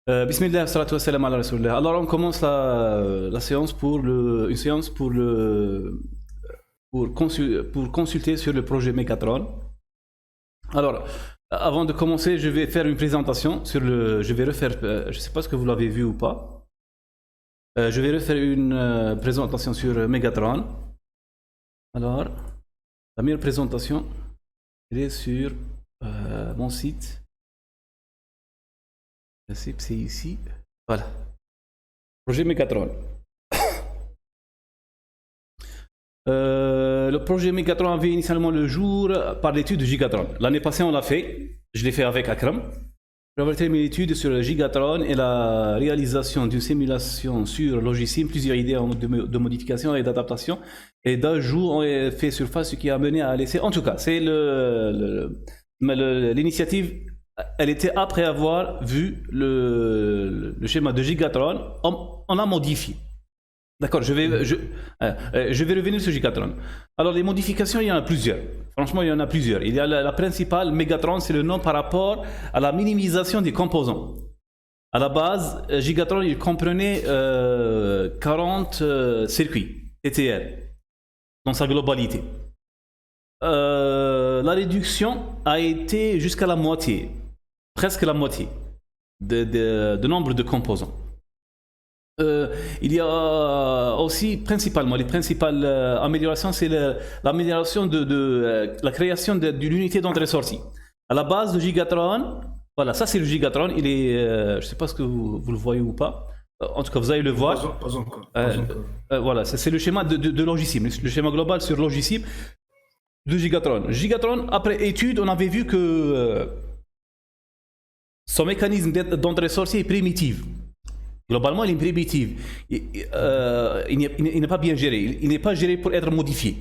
Bismillah, salatu wassalam ala rasulillah. Alors on commence la séance une séance pour consulter sur le projet Megatron. Alors, avant de commencer, je vais faire une présentation je vais refaire, je ne sais pas ce que vous l'avez vu ou pas. Je vais refaire une présentation sur Megatron. Alors, la meilleure présentation, elle est sur mon site. C'est ici. Voilà. Projet Megatron. Le projet Megatron avait initialement le jour par l'étude de Gigatron. L'année passée, on l'a fait. Je l'ai fait avec Akram. J'avais terminé l'étude sur le Gigatron et la réalisation d'une simulation sur Logisim. Plusieurs idées de modification et d'adaptation et d'ajout ont fait surface, ce qui a mené à laisser. En tout cas, c'est l'initiative. Elle était après avoir vu le schéma de Gigatron. On l'a modifié. D'accord, je vais revenir sur Gigatron. Alors, les modifications, il y en a plusieurs. Franchement, il y en a plusieurs. Il y a la principale, Megatron, c'est le nom par rapport à la minimisation des composants. À la base, Gigatron, il comprenait 40 circuits TTL dans sa globalité. La réduction a été jusqu'à la moitié, presque la moitié de nombre de composants. Il y a aussi principalement les principales améliorations, c'est l'amélioration de la création de l'unité d'entrée-sortie. À la base de Gigatron, voilà, ça c'est le Gigatron. Il est, je ne sais pas ce que vous le voyez ou pas. En tout cas, vous allez le voir. Pas encore. Voilà, c'est le schéma de Logisim, le schéma global sur Logisim de Gigatron. Gigatron, après étude, on avait vu que son mécanisme d'entrée-sortie est primitif. Globalement, il est primitif. Il n'est pas bien géré. Il n'est pas géré pour être modifié.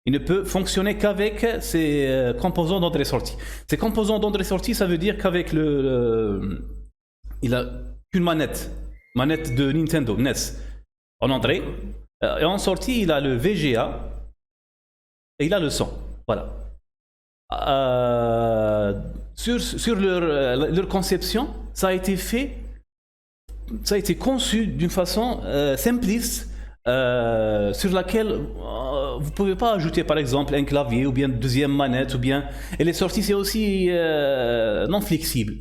Il ne peut fonctionner qu'avec ses composants d'entrée-sortie. Ces composants d'entrée-sortie, ça veut dire qu'avec il a une manette de Nintendo, NES, en entrée. Et en sortie, il a le VGA et il a le son. Voilà. Sur leur conception, ça a été fait. Ça a été conçu d'une façon simpliste sur laquelle vous ne pouvez pas ajouter par exemple un clavier ou bien une deuxième manette ou bien... Et les sorties c'est aussi non flexible.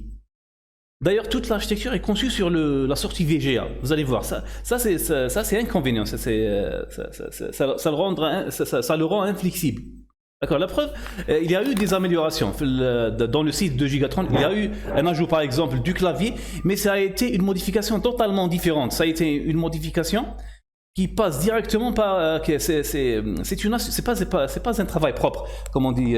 D'ailleurs toute l'architecture est conçue sur la sortie VGA. Vous allez voir, ça c'est inconvénient, ça le rend inflexible. D'accord, la preuve, il y a eu des améliorations dans le site de Gigatron. Il y a eu un ajout par exemple du clavier, mais ça a été une modification totalement différente. Ça a été une modification qui passe directement par... c'est pas un travail propre, comme on dit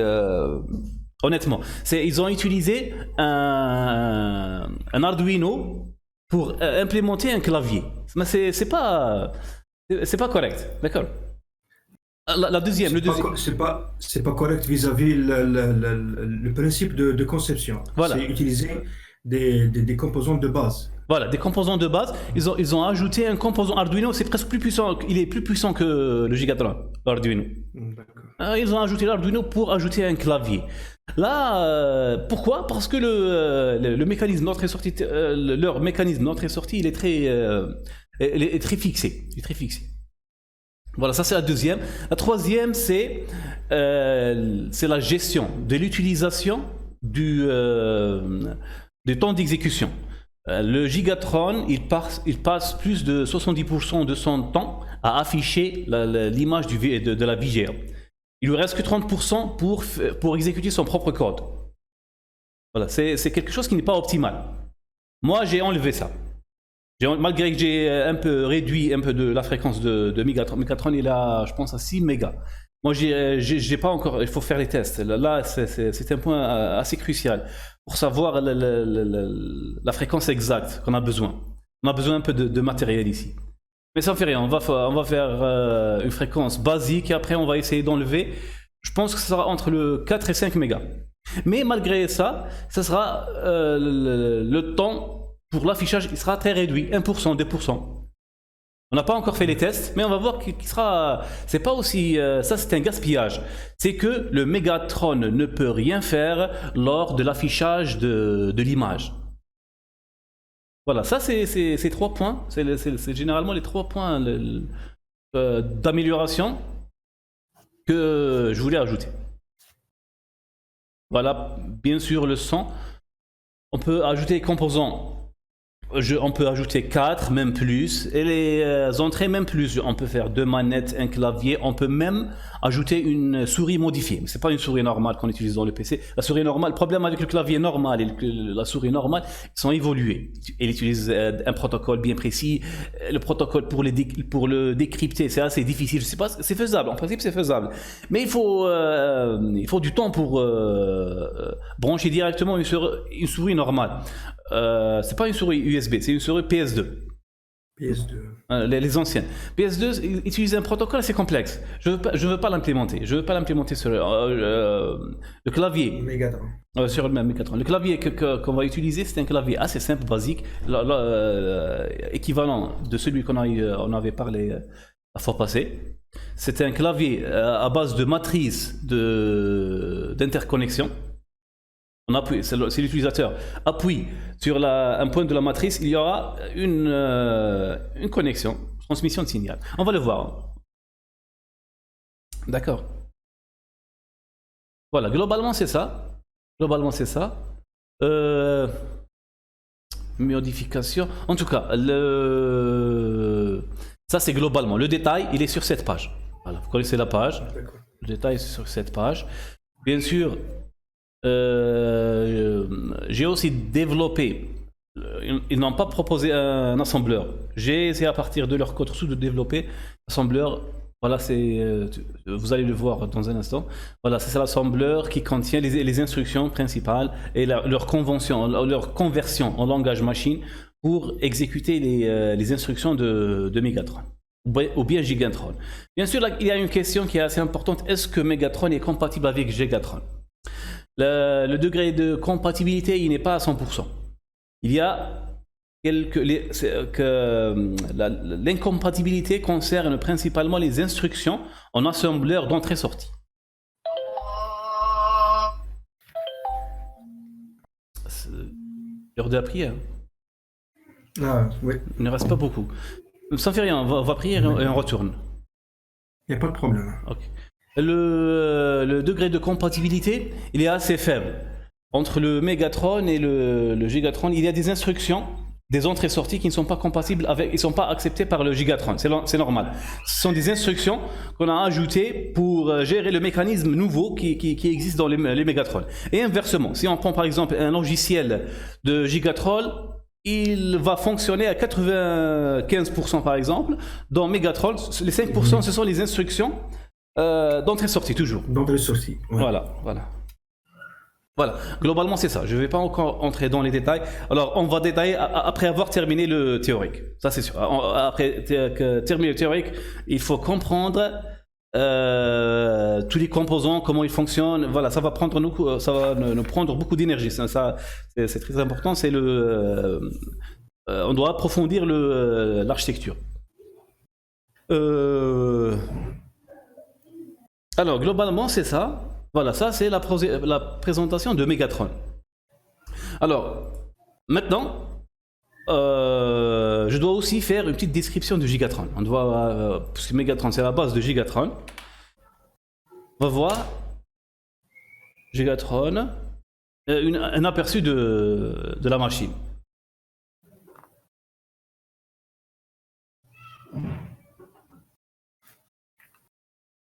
honnêtement. Ils ont utilisé un Arduino pour implémenter un clavier. Mais c'est pas correct, d'accord. La deuxième, c'est pas correct vis-à-vis le principe de conception. Voilà. C'est utiliser des composants de base. Voilà, des composants de base. Ils ont ajouté un composant Arduino, c'est presque plus puissant. Il est plus puissant que le Gigatron, l'Arduino. Ils ont ajouté l'Arduino pour ajouter un clavier. Là, pourquoi? Parce que le mécanisme d'entrée-sortie, leur mécanisme d'entrée-sortie, il est très fixé. Il est très fixé. Voilà, ça c'est la deuxième. La troisième, c'est la gestion de l'utilisation du temps d'exécution. Le Gigatron, il passe plus de 70% de son temps à afficher l'image de la VGA. Il lui reste que 30% pour exécuter son propre code. Voilà, c'est quelque chose qui n'est pas optimal. Moi, j'ai enlevé ça. Malgré que j'ai un peu réduit de la fréquence de Megatron. Megatron il a, je pense, à 6 mégas. Moi, j'ai pas encore, il faut faire les tests. Là, c'est un point assez crucial pour savoir la fréquence exacte qu'on a besoin. On a besoin un peu de matériel ici. Mais ça ne fait rien, on va faire une fréquence basique et après on va essayer d'enlever. Je pense que ça sera entre le 4 et 5 mégas. Mais malgré ça, ça sera le temps pour l'affichage, il sera très réduit, 1%, 2%. On n'a pas encore fait les tests, mais on va voir qu'il sera... C'est pas aussi... ça, c'est un gaspillage. C'est que le Megatron ne peut rien faire lors de l'affichage de l'image. Voilà, ça c'est 3 points. C'est généralement les 3 points d'amélioration que je voulais ajouter. Voilà, bien sûr le son. On peut ajouter les composants. On peut ajouter 4, même plus, et les entrées même plus. On peut faire 2 manettes, un clavier. On peut même ajouter une souris modifiée. Mais c'est pas une souris normale qu'on utilise dans le PC. La souris normale, le problème avec le clavier normal et la souris normale, ils sont évolués. Ils utilisent un protocole bien précis. Le protocole pour le décrypter, c'est assez difficile. Je sais pas, c'est faisable. En principe, c'est faisable. Mais il faut du temps pour brancher directement une souris normale. C'est pas une souris USB, c'est une souris PS2. PS2. Les anciennes. PS2 utilise un protocole assez complexe. Je veux pas l'implémenter. Je veux pas l'implémenter sur le clavier. Megatron. Sur le même Megatron. Le clavier qu'on va utiliser, c'est un clavier assez simple, basique, équivalent de celui on avait parlé la fois passée. C'est un clavier à base de matrice d'interconnexion. On appuie, c'est l'utilisateur appuie sur un point de la matrice, il y aura une connexion, transmission de signal. On va le voir. D'accord. Voilà, globalement c'est ça. Modification. En tout cas, ça c'est globalement. Le détail, il est sur cette page. Voilà, vous connaissez la page. Le détail est sur cette page. Bien sûr. J'ai aussi développé, ils n'ont pas proposé un assembleur. J'ai essayé à partir de leur code source de développer l'assembleur. Voilà, vous allez le voir dans un instant. Voilà, c'est l'assembleur qui contient les instructions principales et leur conversion en langage machine pour exécuter les instructions de Megatron ou bien Gigatron. Bien sûr, là, il y a une question qui est assez importante. Est-ce que Megatron est compatible avec Gigatron? Le degré de compatibilité, il n'est pas à 100%. Il y a l'incompatibilité concerne principalement les instructions en assembleur d'entrée-sortie. L'heure de la prière. Ah, oui. Il ne reste pas beaucoup. Ça ne fait rien, on va prier et on retourne. Il n'y a pas de problème. Ok. Le degré de compatibilité, il est assez faible. Entre le Megatron et le Gigatron, il y a des instructions, des entrées-sorties qui ne sont pas compatibles avec, ils ne sont pas acceptées par le Gigatron. C'est normal. Ce sont des instructions qu'on a ajoutées pour gérer le mécanisme nouveau qui existe dans les Megatrons. Et inversement, si on prend par exemple un logiciel de Gigatron, il va fonctionner à 95% par exemple. Dans Megatron, les 5% ce sont les instructions d'entrée-sortie toujours. D'entrée-sortie. Ouais. Voilà. Globalement, c'est ça. Je ne vais pas encore entrer dans les détails. Alors, on va détailler après avoir terminé le théorique. Ça, c'est sûr. Après terminer le théorique, il faut comprendre tous les composants, comment ils fonctionnent. Voilà, ça va nous prendre beaucoup d'énergie. Ça, c'est très important. On doit approfondir l'architecture. Alors, globalement, c'est ça. Voilà, ça, c'est la présentation de Megatron. Alors, maintenant, je dois aussi faire une petite description de Gigatron. Parce que Megatron, c'est la base de Gigatron. On va voir Gigatron, un aperçu de la machine.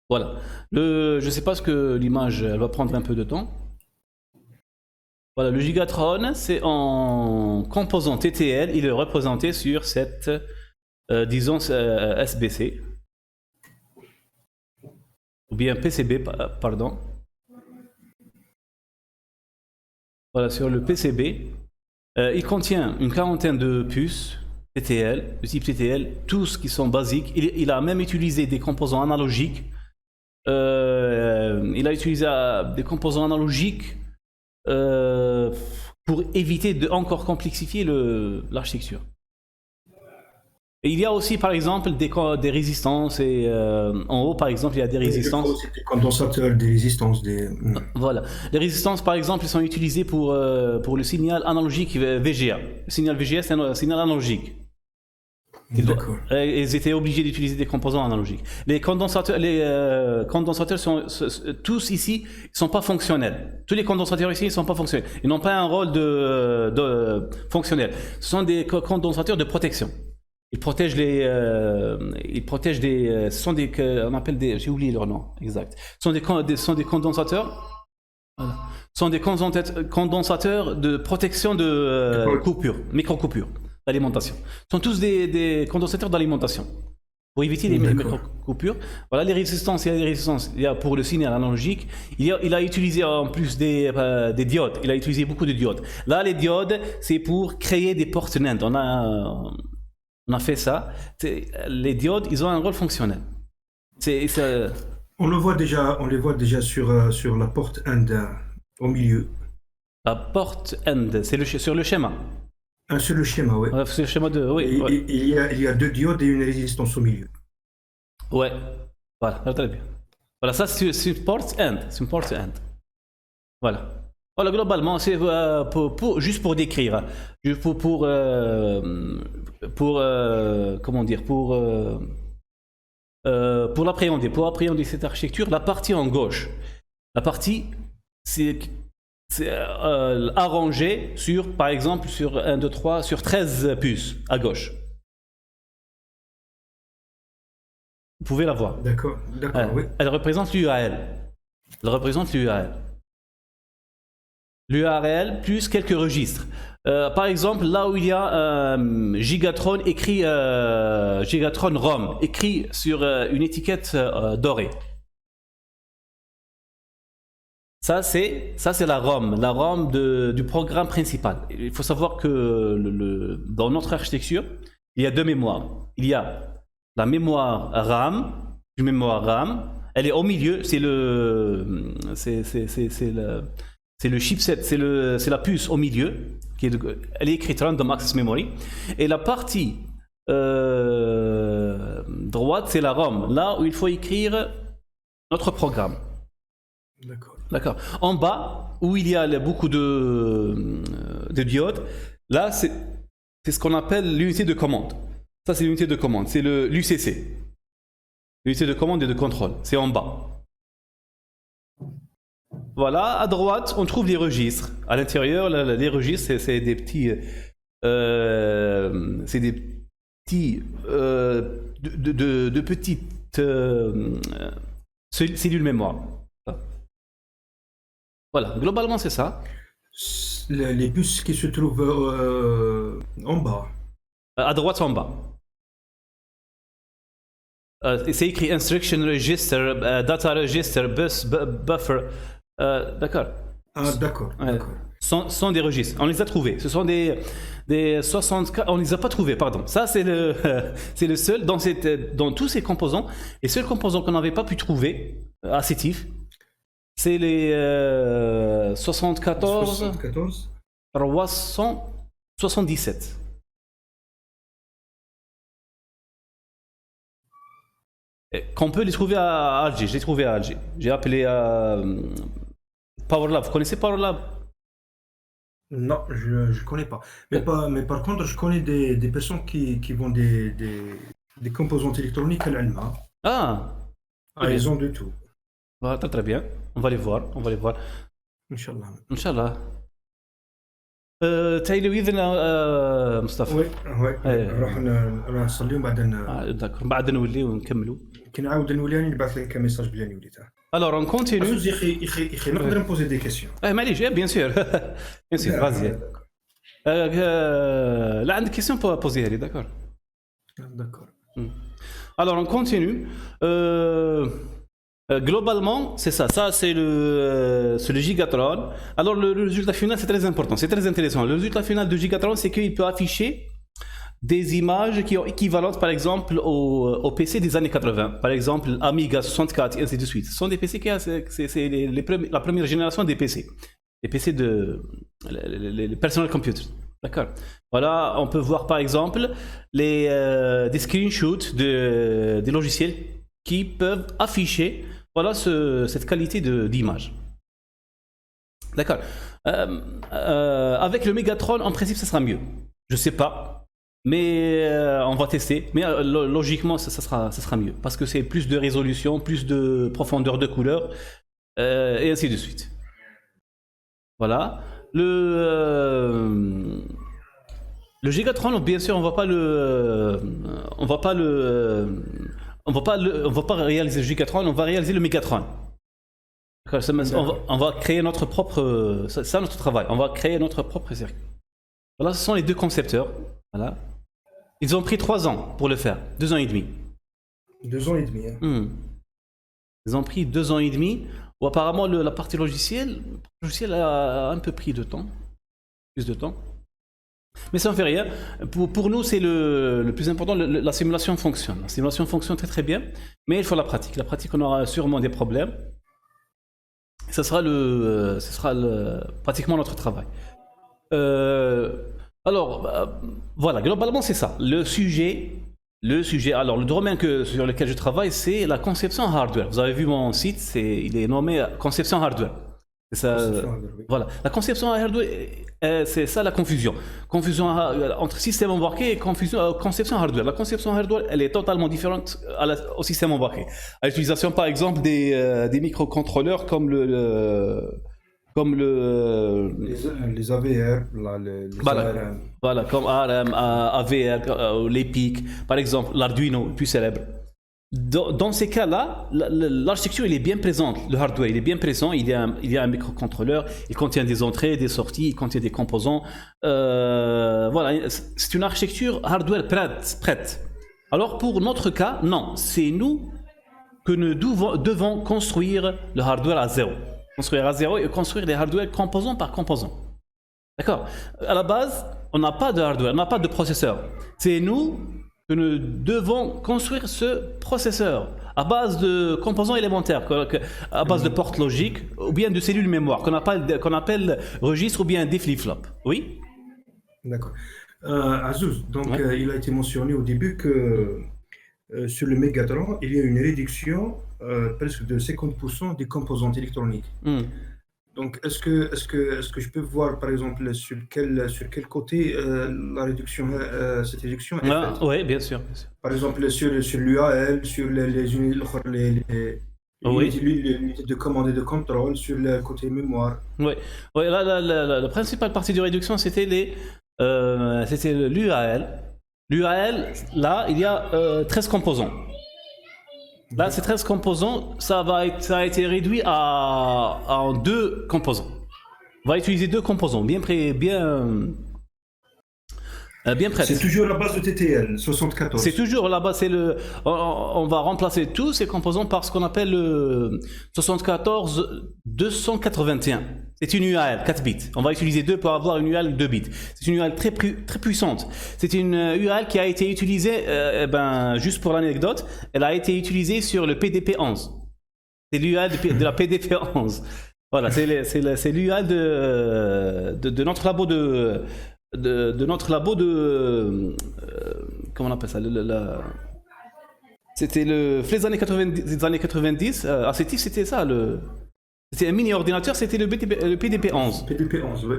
Voilà. Je ne sais pas ce que l'image, elle va prendre un peu de temps. Voilà, le Gigatron, c'est en composant TTL, il est représenté sur cette, disons, SBC. Ou bien PCB, pardon. Voilà, sur le PCB, il contient une quarantaine de puces TTL, de type TTL, tous qui sont basiques. Il a même utilisé des composants analogiques. Il a utilisé des composants analogiques pour éviter de encore complexifier l'architecture. Et il y a aussi, par exemple, des résistances. Et en haut, par exemple, il y a des résistances. C'est des condensateurs, des résistances, des... Voilà. Les résistances, par exemple, sont utilisées pour le signal analogique VGA. Le signal VGA, c'est un signal analogique. D'accord. Ils étaient obligés d'utiliser des composants analogiques. Les condensateurs sont tous ici, ils sont pas fonctionnels. Tous les condensateurs ici, ils sont pas fonctionnels. Ils n'ont pas un rôle de fonctionnel. Ce sont des condensateurs de protection. Ils protègent ce sont des, on appelle des, j'ai oublié leur nom exact. Ce sont des condensateurs. Voilà. Ce sont des condensateurs de protection de coupures, micro-coupures d'alimentation. Ce sont tous des condensateurs d'alimentation. Pour éviter les micro-coupures. Voilà les résistances. Il y a des résistances. Il y a pour le signal analogique. Il a utilisé en plus des diodes. Il a utilisé beaucoup de diodes. Là, les diodes, c'est pour créer des portes NAND. On a fait ça. Les diodes, ils ont un rôle fonctionnel. On les voit déjà sur la porte AND au milieu. La porte AND, c'est sur le schéma. Sur le schéma, oui. Ouais, c'est le schéma de. Oui, ouais. Il y a deux diodes et une résistance au milieu. Ouais. Voilà, très bien. Voilà, ça c'est une porte AND. C'est une porte AND. Voilà. Voilà, globalement, c'est juste pour décrire, juste comment dire, pour appréhender cette architecture. La partie en gauche, la partie c'est arrangé sur, par exemple, sur 1, 2, 3, sur 13 puces à gauche. Vous pouvez la voir. D'accord, oui. Elle représente l'UAL. L'URL plus quelques registres. Par exemple, là où il y a Gigatron écrit Gigatron ROM écrit sur une étiquette dorée. Ça c'est la ROM du programme principal. Il faut savoir que dans notre architecture, il y a deux mémoires. Il y a la mémoire RAM, elle est au milieu, c'est le chipset, c'est la puce au milieu, elle est écrite Random Access Memory. Et la partie droite, c'est la ROM, là où il faut écrire notre programme. D'accord. En bas, où il y a beaucoup de diodes, là, c'est ce qu'on appelle l'unité de commande. Ça, c'est l'unité de commande, c'est l'UCC. L'unité de commande et de contrôle, c'est en bas. Voilà, à droite, on trouve les registres. À l'intérieur, les registres, c'est des petits, de petites cellules mémoire. Voilà, globalement, c'est ça. Les puces qui se trouvent en bas. À droite, c'est en bas. C'est écrit Instruction Register, Data Register, Bus, Buffer. D'accord. Ah, d'accord. Sont des registres. On les a trouvés. Ce sont des 64. On les a pas trouvés, pardon. Ça, c'est le seul dans tous ces composants. Les seuls composants qu'on n'avait pas pu trouver à Sétif, c'est les 74 377. Qu'on peut les trouver à Alger. Je l'ai trouvé à Alger. J'ai appelé à PowerLab. Vous connaissez PowerLab? Non, je ne connais pas. Mais par contre, je connais des personnes qui vendent des composantes électroniques à l'Allemagne. Ah, ils ont de tout. Ah, très bien. On va les voir. Inch'Allah. تايلو إذن مصطفى. وي نروح نصلي وبعدين داكور بعد نوليو ونكملوا. كنعاود نولي نبعث لك ميساج بلي انا وليت. Alors on continue. اخي نقدر نبوزي دي كيسيون. معليش bien sûr. vas-y. لا عندك كيسيون بوزيها لي داكور. Alors on continue. Globalement, c'est ça. Ça, c'est le Gigatron. Alors, le résultat final, c'est très important. C'est très intéressant. Le résultat final de Gigatron, c'est qu'il peut afficher des images qui sont équivalentes, par exemple, au PC des années 80. Par exemple, Amiga 64, et ainsi de suite. Ce sont des PC c'est la première génération des PC. Les PC les personal computers. D'accord. Voilà, on peut voir par exemple des screenshots des logiciels qui peuvent afficher voilà, cette qualité d'image. D'accord. Avec le Megatron, en principe, ça sera mieux. Je sais pas, mais on va tester. Mais logiquement, ça sera mieux parce que c'est plus de résolution, plus de profondeur de couleur et ainsi de suite. Voilà. Le Gigatron, bien sûr, on va pas réaliser le Gigatron, on va réaliser le Megatron. On va créer notre propre, ça notre travail. On va créer notre propre circuit. Voilà, ce sont les deux concepteurs. Voilà. Ils ont pris 3 ans pour le faire, 2 ans et demi. 2 ans et demi. Hein. Ils ont pris 2 ans et demi. Ou apparemment la partie logicielle a un peu pris de temps, plus de temps. Mais ça ne fait rien. Pour nous, c'est le plus important. La simulation fonctionne. La simulation fonctionne très très bien, mais il faut la pratique. La pratique, on aura sûrement des problèmes. Ce sera pratiquement notre travail. Voilà, globalement, c'est ça. Le sujet, alors le domaine sur lequel je travaille, c'est la conception hardware. Vous avez vu mon site, il est nommé conception hardware. Ça, voilà. La conception hardware, c'est ça la confusion. Confusion entre système embarqué et conception hardware. La conception hardware, elle est totalement différente au système embarqué. À l'utilisation, par exemple, des microcontrôleurs comme les AVR, ARM. Voilà, comme ARM, AVR, les PIC, par exemple, l'Arduino, le plus célèbre. Dans ces cas-là, l'architecture il est bien présente, le hardware il est bien présent, il y a un microcontrôleur, il contient des entrées, des sorties, il contient des composants. Voilà, c'est une architecture hardware prête. Alors pour notre cas, non, c'est nous que nous devons construire le hardware à zéro. Construire à zéro et construire les hardware composant par composant. D'accord. À la base, on n'a pas de hardware, on n'a pas de processeur. C'est nous que nous devons construire ce processeur à base de composants élémentaires, à base de portes logiques ou bien de cellules mémoire qu'on appelle registre ou bien des flip-flops. Oui. D'accord. Azouz, donc il a été mentionné au début que sur le Megatron, il y a une réduction presque de 50% des composantes électroniques. Donc, est-ce que je peux voir, par exemple, sur quel côté cette réduction est faite? Oui, bien sûr. Par exemple, sur l'UAL, sur les unités de commande et de contrôle, sur le côté mémoire. Oui, là, la principale partie de réduction, c'était l'UAL. L'UAL, là, il y a 13 composants. Là, ces 13 composants, ça a été réduit en 2 composants. On va utiliser 2 composants, bien prêts. C'est toujours la base de TTL 74. C'est toujours la base. On va remplacer tous ces composants par ce qu'on appelle le 74 281. C'est une UAL 4 bits. On va utiliser 2 pour avoir une UAL 2 bits. C'est une UAL très puissante. C'est une UAL qui a été utilisée, juste pour l'anecdote, elle a été utilisée sur le PDP-11. C'est l'UAL de la PDP-11. Voilà, c'est l'UAL de notre labo comment on appelle ça, c'était les années 90, ACETIF, c'était ça, c'était un mini ordinateur, c'était le PDP-11. PDP-11, oui.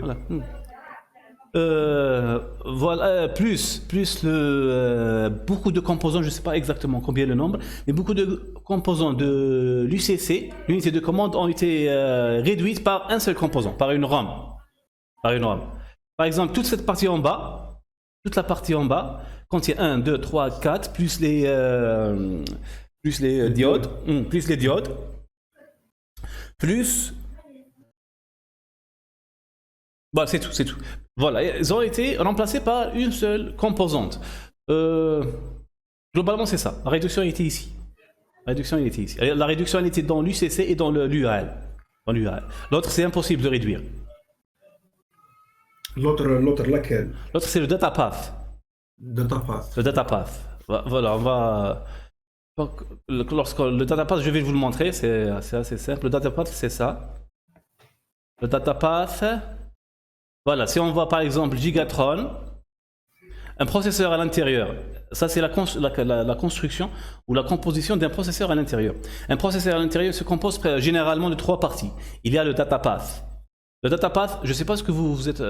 Voilà, plus beaucoup de composants, je ne sais pas exactement combien le nombre, mais beaucoup de composants de l'UCC, l'unité de commande, ont été réduites par un seul composant, par une RAM. Par exemple, toute cette partie en bas, contient 1, 2, 3, 4, plus les diodes, plus... Bah, c'est tout. Voilà, ils ont été remplacés par une seule composante. Globalement, c'est ça. La réduction était ici. La réduction elle était dans l'UCC et dans l'UAL. L'autre, c'est impossible de réduire. L'autre laquelle? L'autre, c'est le datapath. Le datapath. Voilà, on va... Lorsque le datapath, je vais vous le montrer, c'est assez simple. Le datapath, c'est ça. Le datapath, Voilà, si on voit par exemple Gigatron, un processeur à l'intérieur, ça c'est la construction ou la composition d'un processeur à l'intérieur. Un processeur à l'intérieur se compose généralement de 3 parties. Il y a le data path. Le data path, je ne sais pas ce que vous êtes.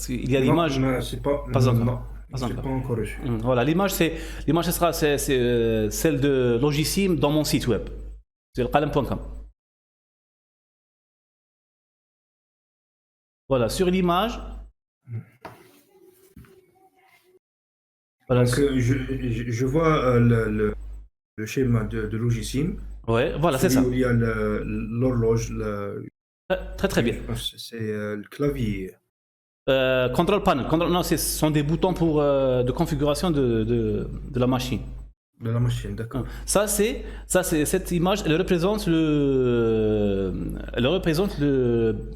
Il y a l'image. Non, c'est pas. Pas encore. Non, c'est pas encore reçu. Voilà, l'image ce sera celle de Logisim dans mon site web. C'est le qalam.com. Voilà, sur l'image. Voilà. Donc, je vois le schéma de Logisim. Ouais, voilà, c'est ça. Où il y a l'horloge, Très bien. c'est le clavier. Control panel. Non, ce sont des boutons pour de configuration de la machine. De la machine, d'accord. Ça c'est cette image, elle représente le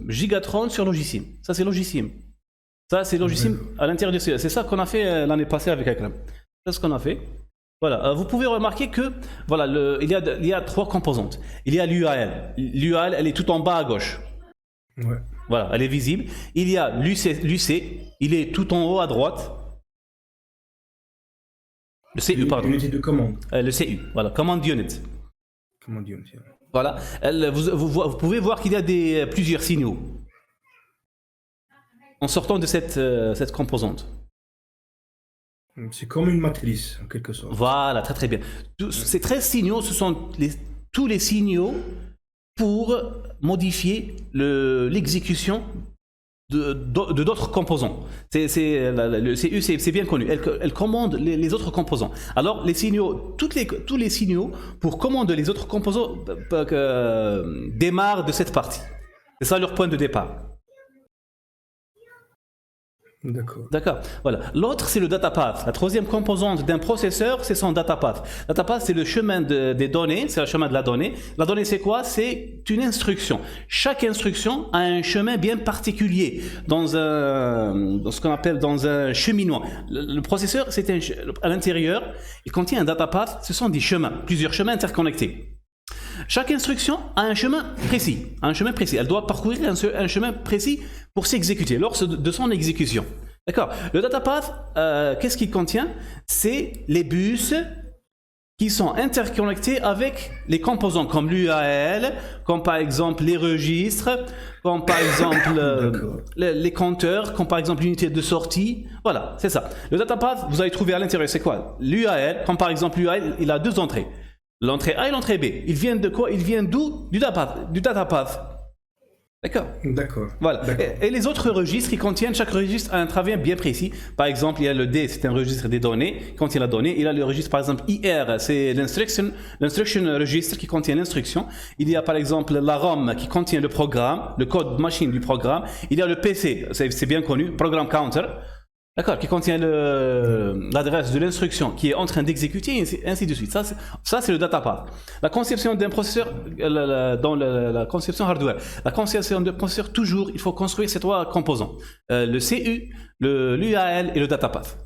Gigatron sur Logisim. Ça c'est Logisim. Ça c'est Logisim à l'intérieur du CE. C'est ça qu'on a fait l'année passée avec Akram. C'est ce qu'on a fait. Voilà. Vous pouvez remarquer que voilà, il y a 3 composantes. Il y a l'UAL. L'UAL, elle est tout en bas à gauche. Ouais. Voilà, elle est visible. Il y a l'UC, il est tout en haut à droite. Le CU, pardon. Unité de commande. Le CU, voilà, Command Unit. Command Unit. Voilà, vous pouvez voir qu'il y a plusieurs signaux en sortant de cette composante. C'est comme une matrice, en quelque sorte. Voilà, très bien. Ces 13 signaux, ce sont tous les signaux pour modifier l'exécution de d'autres composants. Le CU, c'est bien connu. Elle commande les autres composants. Alors, les signaux, tous les signaux pour commander les autres composants démarrent de cette partie. C'est ça leur point de départ. D'accord. Voilà. L'autre, c'est le data path. La troisième composante d'un processeur, c'est son data path. Data path, c'est le chemin des données, c'est le chemin de la donnée. La donnée, c'est quoi? C'est une instruction. Chaque instruction a un chemin bien particulier dans ce qu'on appelle dans un cheminement. Le processeur, à l'intérieur, il contient un data path. Ce sont des chemins, plusieurs chemins interconnectés. Chaque instruction a un chemin précis. Elle doit parcourir un chemin précis pour s'exécuter lors de son exécution. D'accord. Le data path, qu'est-ce qu'il contient? C'est les bus qui sont interconnectés avec les composants comme l'UAL, comme par exemple les registres, comme par exemple les compteurs, comme par exemple l'unité de sortie. Voilà, c'est ça. Le data path, vous allez trouver à l'intérieur, c'est quoi? L'UAL, comme par exemple l'UAL, il a 2 entrées. L'entrée A et l'entrée B. Ils viennent de quoi? Ils viennent d'où? Du data path. D'accord. Voilà. Et les autres registres qui contiennent, chaque registre a un travail bien précis. Par exemple, il y a le D, c'est un registre des données, qui contient la donnée. Il y a le registre, par exemple, IR, c'est l'instruction registre qui contient l'instruction. Il y a, par exemple, la ROM qui contient le programme, le code machine du programme. Il y a le PC, c'est bien connu, Program Counter. D'accord, qui contient l'adresse de l'instruction qui est en train d'exécuter, et ainsi de suite. Ça, c'est le data path. La conception d'un processeur, dans la conception hardware, la conception d'un processeur, toujours, il faut construire ces 3 composants. Le CU, l'UAL et le data path.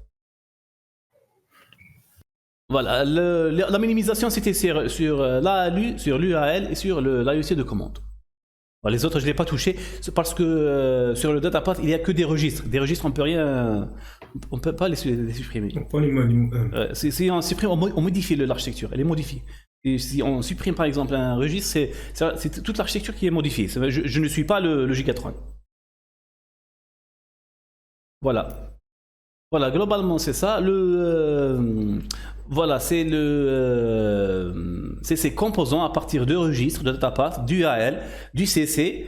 Voilà, la minimisation, c'était sur l'ALU, sur l'UAL et sur l'AEC de commande. Les autres, je ne l'ai pas touché, c'est parce que sur le data path, il n'y a que des registres. Des registres, on peut pas les supprimer. Si on supprime, on modifie l'architecture, elle est modifiée. Et si on supprime par exemple un registre, c'est toute l'architecture qui est modifiée. Je ne suis pas le Gigatron. Voilà, globalement c'est ça. Voilà, c'est ces composants à partir de registres, de data path, du AL, du CC,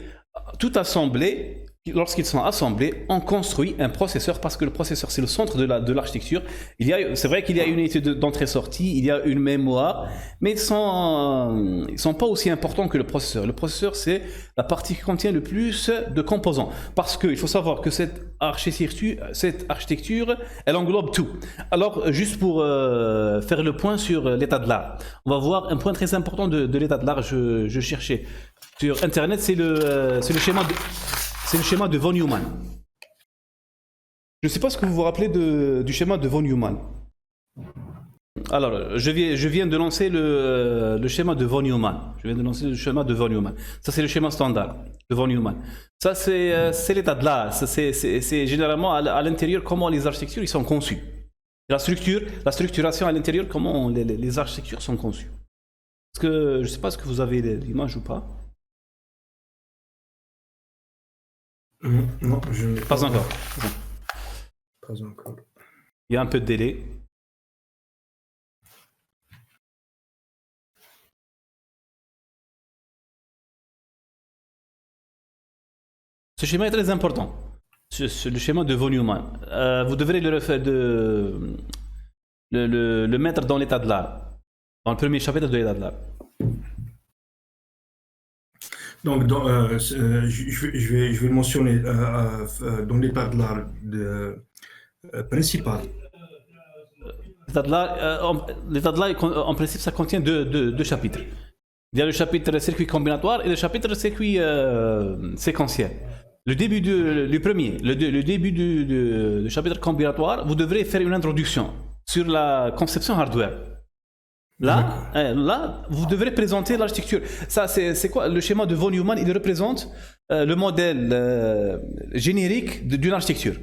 tout assemblé. Lorsqu'ils sont assemblés, on construit un processeur parce que le processeur c'est le centre de l'architecture. C'est vrai qu'il y a une unité d'entrée-sortie, il y a une mémoire, mais ils sont pas aussi importants que le processeur. Le processeur c'est la partie qui contient le plus de composants parce qu'il faut savoir que cette architecture, elle englobe tout. Alors juste pour faire le point sur l'état de l'art, on va voir un point très important de l'état de l'art. Je cherchais sur internet, c'est le schéma de... C'est le schéma de von Neumann. Je ne sais pas ce que vous vous rappelez du schéma de von Neumann. Alors, je viens de lancer le schéma de von Neumann. Ça, c'est le schéma standard. de von Neumann. Ça, c'est l'état de l'art. C'est généralement à l'intérieur comment les architectures ils sont conçues. La structuration à l'intérieur, comment les architectures sont conçues. Est-ce que, je ne sais pas si vous avez l'image ou pas. Non, je n'ai pas encore. Pas encore. Il y a un peu de délai. Ce schéma est très important. Le schéma de von Neumann. Vous devrez le mettre dans l'état de l'art. Dans le premier chapitre de l'état de l'art. Donc, je vais le mentionner dans l'état de l'art principal. L'état de l'art, en principe, ça contient deux chapitres. Il y a le chapitre circuit combinatoire et le chapitre circuit séquentiel. Le début du premier, le début du chapitre combinatoire, vous devrez faire une introduction sur la conception hardware. Là, vous devrez présenter l'architecture. Ça, c'est quoi? Le schéma de von Neumann, il représente le modèle générique d'une architecture.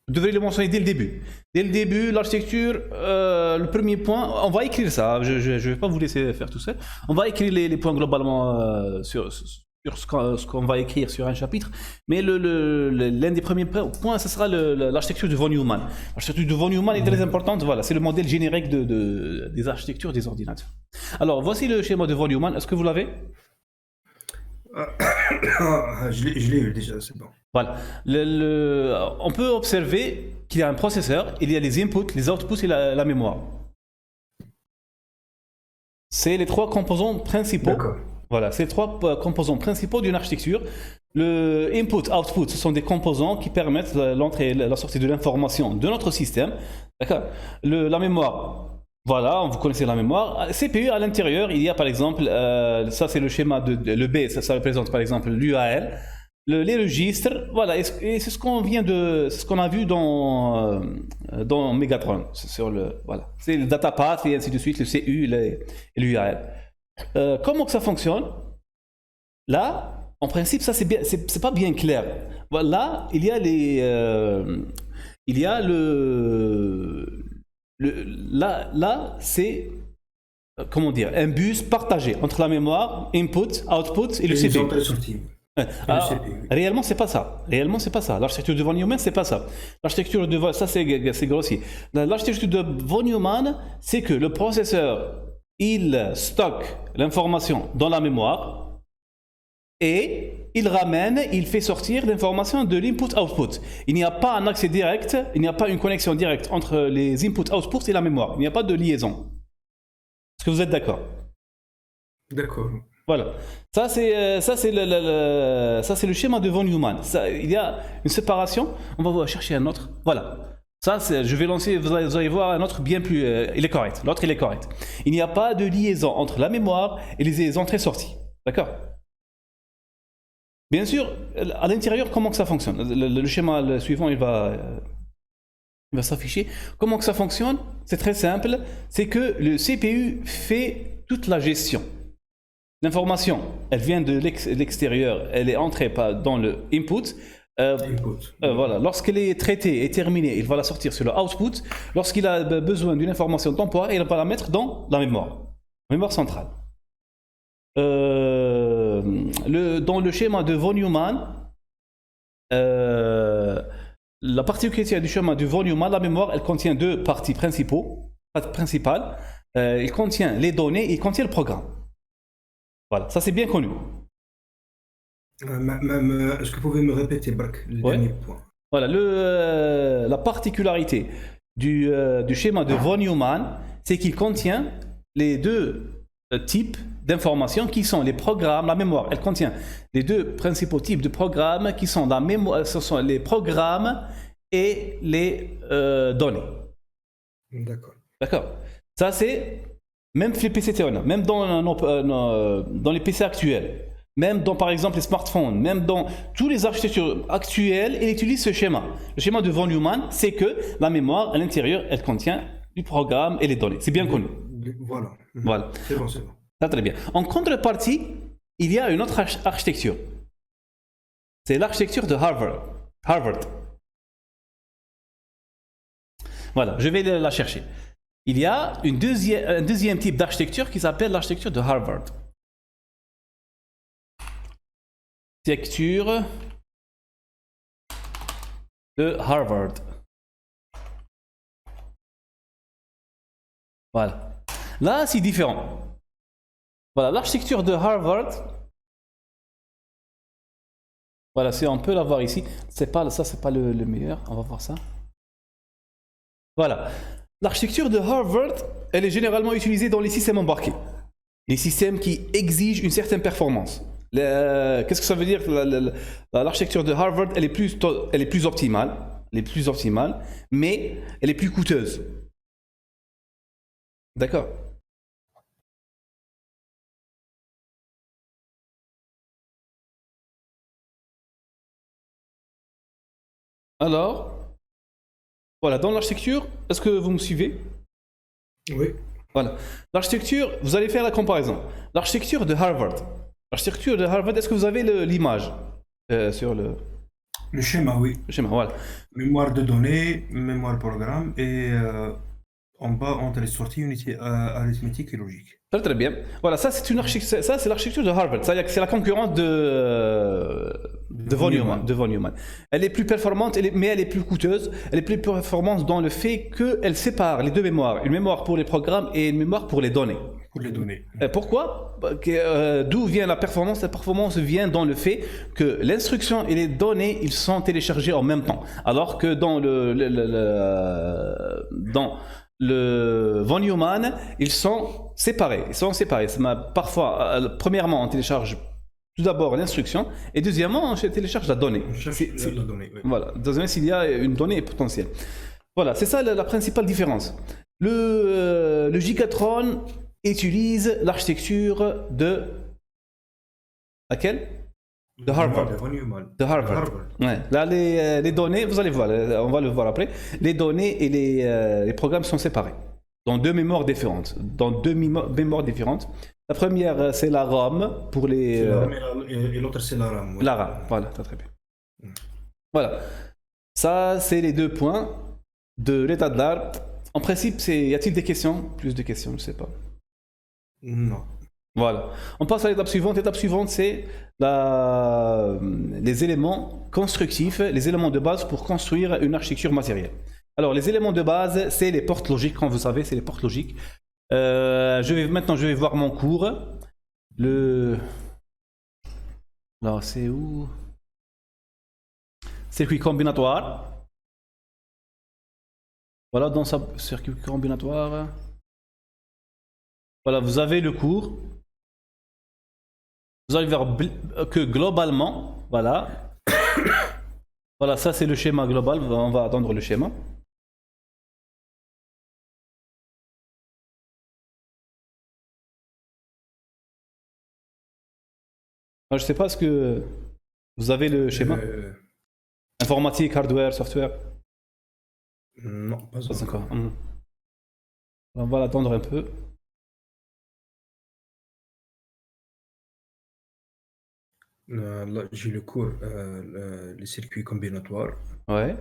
Vous devrez le mentionner dès le début. Dès le début, l'architecture, le premier point, on va écrire ça. Je ne vais pas vous laisser faire tout seul. On va écrire les points globalement sur ce qu'on va écrire sur un chapitre. Mais l'un des premiers points, ce sera l'architecture de von Neumann. L'architecture de von Neumann est très importante. Voilà, c'est le modèle générique des architectures des ordinateurs. Alors, voici le schéma de von Neumann. Est-ce que vous l'avez? Je l'ai eu déjà, c'est bon. Voilà. On peut observer qu'il y a un processeur, il y a les inputs, les outputs et la mémoire. C'est les trois composants principaux. D'accord. Voilà, c'est les trois composants principaux d'une architecture. Le input, output, ce sont des composants qui permettent l'entrée et la sortie de l'information de notre système. D'accord. La mémoire. Voilà, vous connaissez la mémoire. CPU, à l'intérieur, il y a par exemple, ça c'est le schéma le B, ça représente par exemple l'UAL, les registres, voilà, et c'est ce qu'on a vu dans Megatron, voilà, c'est le data path et ainsi de suite, le CU et l'UAL. Comment que ça fonctionne? Là, en principe, ça c'est pas bien clair. Voilà, il y a là, c'est comment dire, un bus partagé entre la mémoire, input, output et le CPU. Alors, réellement, c'est pas ça. L'architecture de von Neumann, c'est pas ça. L'architecture de ça, c'est grossier. L'architecture de von Neumann, c'est que le processeur, il stocke l'information dans la mémoire et il fait sortir l'information de l'input-output. Il n'y a pas un accès direct, il n'y a pas une connexion directe entre les input-outputs et la mémoire. Il n'y a pas de liaison. Est-ce que vous êtes d'accord? D'accord. Voilà. Ça, c'est le schéma de von Neumann. Il y a une séparation. On va chercher un autre. Voilà. Ça, je vais lancer, vous allez voir un autre bien plus... il est correct. L'autre, il est correct. Il n'y a pas de liaison entre la mémoire et les entrées-sorties. D'accord? Bien sûr, à l'intérieur, comment que ça fonctionne? Le schéma suivant, il va s'afficher. Comment que ça fonctionne? C'est très simple. C'est que le CPU fait toute la gestion. L'information, elle vient de l'extérieur, elle est entrée dans le input. Voilà. Lorsqu'elle est traitée et terminée, il va la sortir sur le output. Lorsqu'il a besoin d'une information temporaire, il va la mettre dans la mémoire centrale. Dans le schéma de von Neumann, la particularité du schéma de von Neumann, la mémoire, elle contient deux parties principales. Il contient les données et il contient le programme. Voilà, ça c'est bien connu. Est-ce que vous pouvez me répéter, Bark, le dernier point? Voilà, la particularité du schéma de von Neumann, c'est qu'il contient les deux types d'informations qui sont les programmes, la mémoire. Elle contient les deux principaux types de programmes qui sont la mémoire, ce sont les programmes et les données. D'accord. Ça c'est même les PC Theona, même dans les PC actuels, même dans par exemple les smartphones, même dans toutes les architectures actuelles, ils utilisent ce schéma. Le schéma de von Neumann, c'est que la mémoire à l'intérieur, elle contient du programme et les données. C'est bien connu. Voilà. C'est bon. Ça, très bien. En contrepartie, il y a une autre architecture. C'est l'architecture de Harvard. Voilà, je vais la chercher. Il y a un deuxième type d'architecture qui s'appelle l'architecture de Harvard. Architecture de Harvard. Voilà. Là, c'est différent. Voilà, l'architecture de Harvard. Voilà, on peut la voir ici. C'est pas le meilleur. On va voir ça. Voilà. L'architecture de Harvard, elle est généralement utilisée dans les systèmes embarqués. Les systèmes qui exigent une certaine performance. Qu'est-ce que ça veut dire? L'architecture de Harvard, elle est plus optimale. Elle est plus optimale, mais elle est plus coûteuse. D'accord. Alors, voilà, dans l'architecture, est-ce que vous me suivez? Oui. Voilà. L'architecture, vous allez faire la comparaison. L'architecture de Harvard. L'architecture de Harvard, est-ce que vous avez l'image sur le schéma, oui. Le schéma, voilà. Mémoire de données, mémoire programme et en bas, entre les sorties, unité arithmétique et logique. Très très bien. Voilà, ça c'est l'architecture de Harvard. C'est la concurrence de von Neumann. Elle est plus performante, mais elle est plus coûteuse. Elle est plus performante dans le fait qu'elle sépare les deux mémoires. Une mémoire pour les programmes et une mémoire pour les données. Pour les données. Pourquoi? D'où vient la performance? La performance vient dans le fait que l'instruction et les données, ils sont téléchargés en même temps. Alors que dans le von Neumann, ils sont séparés. Parfois, premièrement, on télécharge tout d'abord l'instruction et deuxièmement, on télécharge la donnée. La donnée, oui. Voilà, deuxièmement, s'il y a une donnée potentielle. Voilà, c'est ça la principale différence. Le Gigatron utilise l'architecture de laquelle? De Harvard. De Harvard. Ouais. Là, les données, vous allez voir, on va le voir après. Les données et les programmes sont séparés dans deux mémoires différentes. La première, c'est la ROM pour les. Et l'autre, c'est la RAM. Ouais. La RAM, voilà, très bien. Voilà. Ça, c'est les deux points de l'état de l'art. En principe, y a-t-il des questions? Plus de questions, je ne sais pas. Non. Voilà. On passe à l'étape suivante. L'étape suivante, c'est les éléments constructifs, les éléments de base pour construire une architecture matérielle. Alors, les éléments de base, c'est les portes logiques, comme vous savez, c'est les portes logiques. Maintenant, je vais voir mon cours. Alors, c'est où? Circuit combinatoire. Voilà, dans ce circuit combinatoire. Voilà, vous avez le cours. Vous allez voir que globalement, voilà. Voilà, ça c'est le schéma global. On va attendre le schéma. Alors, je ne sais pas, est-ce que vous avez le schéma? Informatique, hardware, software? Non, pas encore. On va l'attendre un peu. Là, j'ai le cours, les circuits combinatoires. Ouais.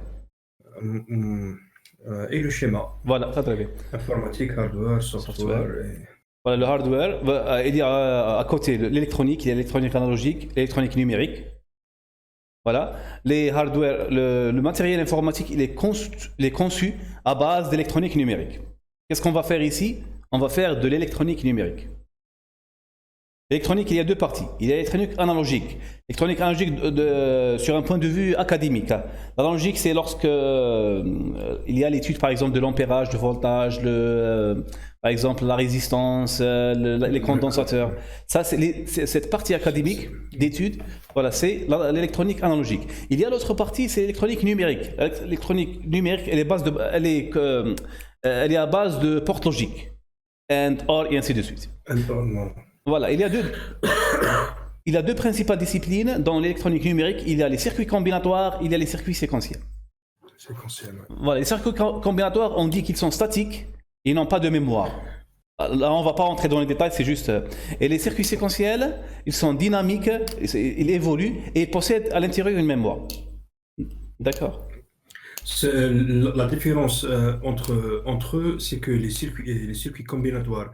Et le schéma. Voilà, très bien. Informatique, hardware, software. Voilà, le hardware, il y a à côté l'électronique, il y a l'électronique analogique, l'électronique numérique. Voilà. Les hardware, le matériel informatique, il est conçu à base d'électronique numérique. Qu'est-ce qu'on va faire ici? On va faire de l'électronique numérique. L'électronique, il y a deux parties. Il y a l'électronique analogique. L'électronique analogique sur un point de vue académique. L'analogique, c'est lorsque il y a l'étude, par exemple, de l'ampérage, du voltage, par exemple, la résistance, les condensateurs. Ça, c'est cette partie académique d'études. Voilà, c'est l'électronique analogique. Il y a l'autre partie, c'est l'électronique numérique. L'électronique numérique, elle est à base de portes logiques. Et ainsi de suite. Voilà, il y a deux principales disciplines dans l'électronique numérique. Il y a les circuits combinatoires, il y a les circuits séquentiels. Séquentiels, ouais. Voilà, les circuits combinatoires, on dit qu'ils sont statiques et n'ont pas de mémoire. Là, on ne va pas entrer dans les détails, c'est juste. Et les circuits séquentiels, ils sont dynamiques, ils évoluent et ils possèdent à l'intérieur une mémoire. D'accord. La différence entre eux, c'est que les circuits combinatoires,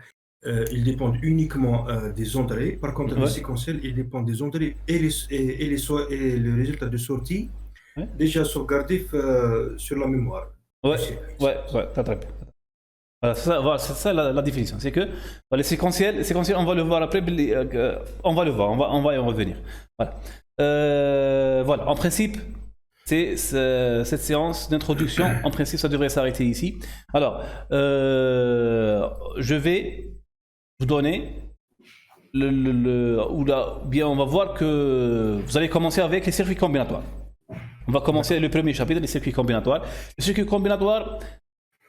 ils dépendent uniquement des entrées. Par contre, les séquentiels, ils dépendent des entrées et le résultat de sortie déjà sauvegardé sur la mémoire. Ouais, très bien. Voilà, c'est ça la définition. C'est que les séquentiels, on va le voir après, on va y revenir. Voilà. Voilà, en principe, cette séance d'introduction, en principe, ça devrait s'arrêter ici. Alors, je vais vous donner bien, on va voir que vous allez commencer avec les circuits combinatoires. On va commencer le premier chapitre, les circuits combinatoires. Les circuits combinatoires,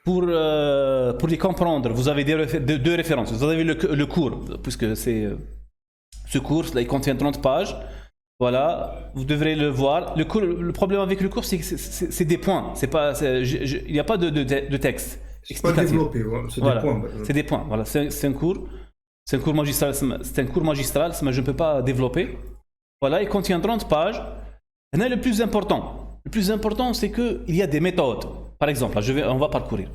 pour les comprendre, vous avez deux références. Vous avez le cours, puisque ce cours, là, il contient 30 pages. Voilà, vous devrez le voir. Le problème avec le cours, c'est que c'est des points. Il n'y a pas de texte. C'est pas développé, c'est des points. C'est des points. Voilà, c'est un cours. C'est un cours magistral. Mais je ne peux pas développer. Voilà, il contient 30 pages. Et le plus important, c'est qu'il y a des méthodes. Par exemple, on va parcourir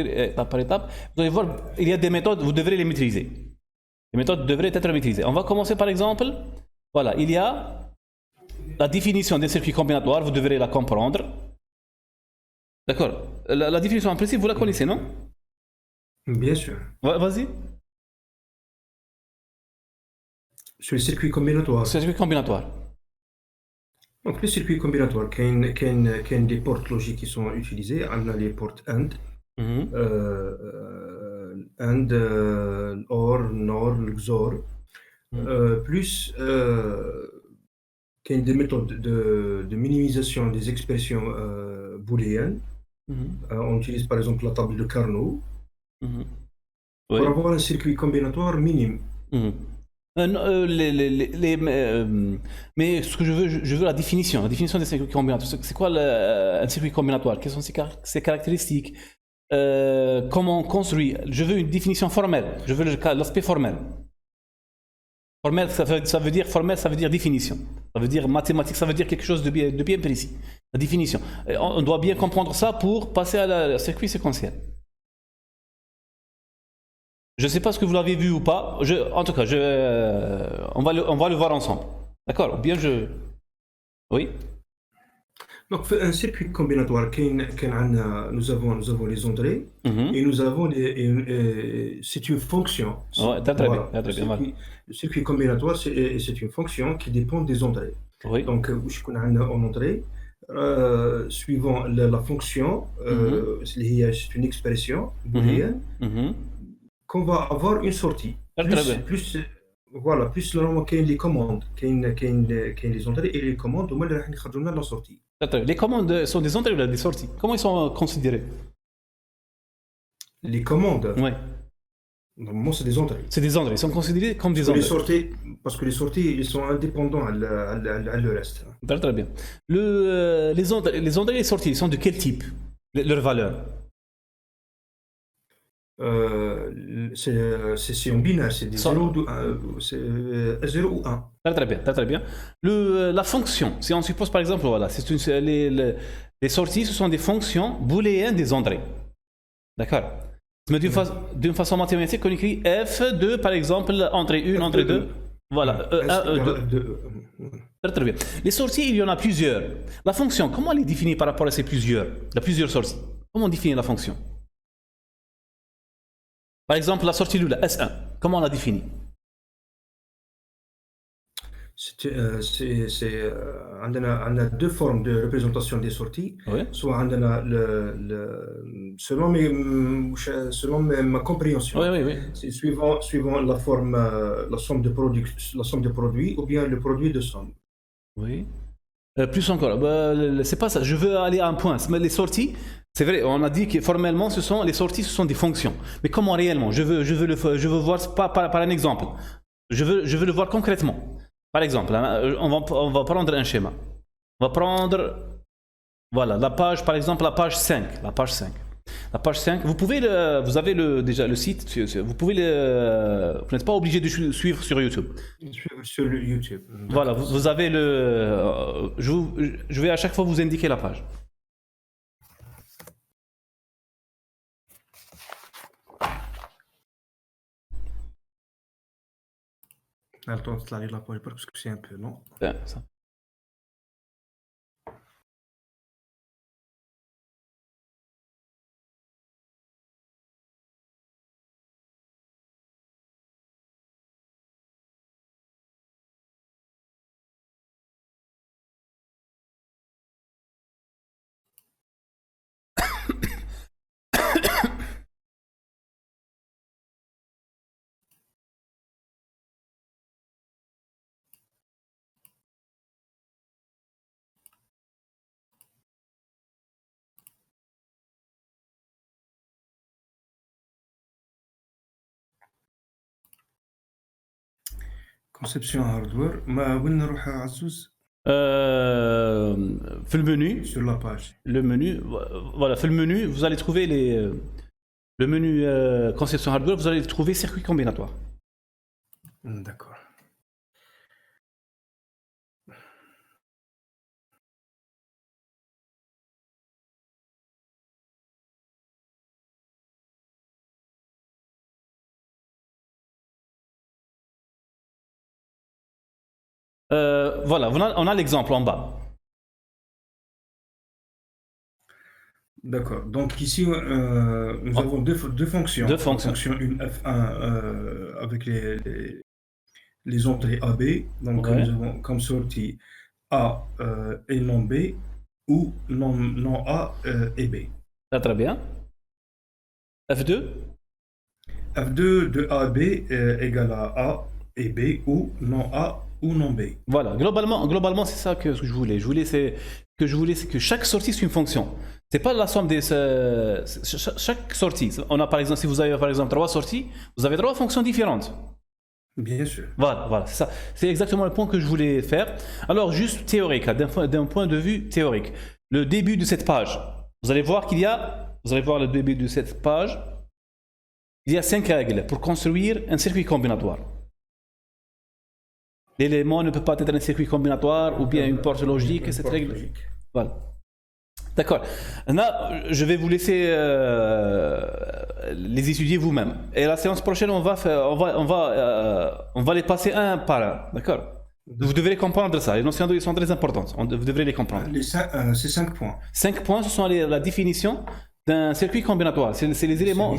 étape par étape. Vous allez voir, il y a des méthodes, vous devrez les maîtriser. Les méthodes devraient être maîtrisées. On va commencer par exemple, voilà, il y a la définition des circuits combinatoires, vous devrez la comprendre. D'accord. La définition en principe, vous la connaissez, non? Bien sûr. Vas-y. Sur les circuits combinatoires. Donc, les circuits combinatoires, il y a des portes logiques qui sont utilisées. On a les portes AND, AND, OR, NOR, XOR, plus il y a des méthodes de minimisation des expressions booléennes. On utilise par exemple la table de Carnot pour avoir un circuit combinatoire minime. Mais ce que je veux la définition des circuits combinatoires. C'est quoi un circuit combinatoire? Quelles sont ses caractéristiques? Comment on construit? Je veux une définition formelle. Je veux l'aspect formel. Formel, ça veut dire définition. Ça veut dire mathématique, ça veut dire quelque chose de bien précis. La définition. On doit bien comprendre ça pour passer à circuit séquentiel. Je ne sais pas ce que vous l'avez vu ou pas. En tout cas, on va le voir ensemble. D'accord? Bien, oui. Donc, un circuit combinatoire, nous avons les entrées et nous avons c'est une fonction. Très bien. Le circuit combinatoire, c'est une fonction qui dépend des entrées. Oui. Donc, en entrée, suivant la fonction, c'est une expression booléenne, qu'on va avoir une sortie. Plus normalement qu'il y a les commandes, qu'il y a les entrées et les commandes, on va faire la sortie. Les commandes sont des entrées ou des sorties? Comment ils sont considérés? Les commandes? Oui. Normalement, c'est des entrées. C'est des entrées, ils sont considérés comme des entrées. Parce que les sorties, ils sont indépendants à le reste. Très bien. Les entrées et les sorties, ils sont de quel type? Leur valeur? C'est en binaire, c'est des 0 ou 1. Très bien. La fonction, si on suppose par exemple, voilà, les sorties, ce sont des fonctions booléennes des entrées. D'accord? Mais d'une façon mathématique, on écrit f de, par exemple, entrée 1, entrée 2. Voilà, 1, 2. Très bien. Les sorties, il y en a plusieurs. La fonction, comment elle est définie par rapport à ces plusieurs sorties? Comment on définit la fonction? Par exemple, la sortie de la S1, comment on la définit? On a deux formes de représentation des sorties. Oui. Soit on a selon ma compréhension. Oui. C'est suivant la forme, la somme de produits ou bien le produit de somme. Oui. Plus encore, c'est pas ça. Je veux aller à un point. Les sorties, c'est vrai, on a dit que formellement, les sorties, ce sont des fonctions. Mais comment réellement? Je veux voir par un exemple. Je veux le voir concrètement. Par exemple, on va prendre un schéma. On va prendre, voilà, la page, par exemple, la page 5. La page 5, vous pouvez vous avez déjà le site, vous pouvez vous n'êtes pas obligé de suivre sur YouTube. Sur le YouTube. Voilà, vous avez je vais à chaque fois vous indiquer la page. Attends, je la page parce que c'est un peu long. Ça. Conception hardware. وين نروح عزوز؟ في المنيو. Sur la page. Le menu, voilà, في المنيو, vous allez trouver le menu conception hardware, vous allez trouver circuit combinatoire. D'accord. Voilà, on a l'exemple en bas. D'accord. Donc ici, nous avons deux fonctions. Deux fonctions. La fonction une F1 avec les entrées AB. Donc Ouais. nous avons comme sortie A et non B ou non A et B. Là, très bien. F2. F2 de A à B égale à A et B ou non A ou non B. Voilà, globalement c'est ça que je voulais. C'est que chaque sortie c'est une fonction. C'est pas la somme des chaque sortie. On a par exemple, si vous avez par exemple 3 sorties, vous avez 3 fonctions différentes. Bien sûr. Voilà, c'est ça. C'est exactement le point que je voulais faire. Alors juste théorique, d'un point de vue théorique, le début de cette page, vous allez voir le début de cette page, il y a 5 règles pour construire un circuit combinatoire. L'élément ne peut pas être un circuit combinatoire ou bien une porte logique, cette règle. Voilà. D'accord. Là, je vais vous laisser les étudier vous-même. Et la séance prochaine, on va les passer un par un. D'accord. Vous devrez comprendre ça. Les notions sont très importantes. Vous devrez les comprendre. C'est 5 points. 5 points, ce sont la définition d'un circuit combinatoire. C'est les éléments.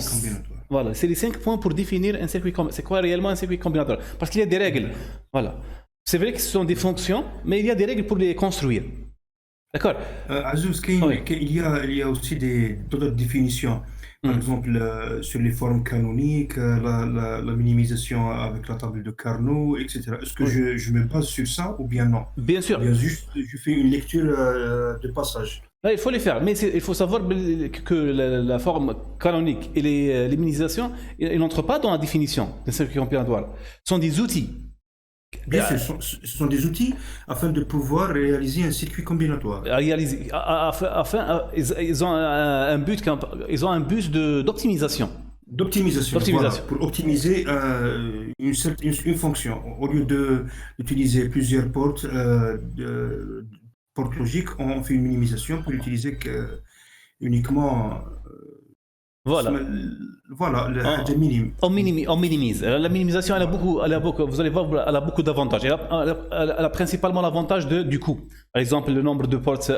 Voilà, c'est les 5 points pour définir un circuit combinatoire. C'est quoi réellement un circuit combinatoire? Parce qu'il y a des règles. Voilà. C'est vrai que ce sont des fonctions, mais il y a des règles pour les construire. D'accord. Azouz, il y a aussi d'autres définitions. Par exemple, sur les formes canoniques, la minimisation avec la table de Carnot, etc. Est-ce que je me base sur ça ou bien non? Bien sûr. Bien juste, je fais une lecture de passage. Là, il faut les faire, mais il faut savoir que la forme canonique et les minimisations, ils n'entrent pas dans la définition d'un circuit combinatoire. Ce sont des outils. Bien sûr, ce sont des outils afin de pouvoir réaliser un circuit combinatoire. Ils ont un but d'optimisation. D'optimisation. Voilà, pour optimiser une fonction. Au lieu d'utiliser plusieurs portes logiques, on fait une minimisation pour utiliser uniquement. Voilà, le minimum. On minimise. La minimisation, elle a beaucoup, vous allez voir, elle a beaucoup d'avantages. Elle a principalement l'avantage du coût. Par exemple, le nombre de portes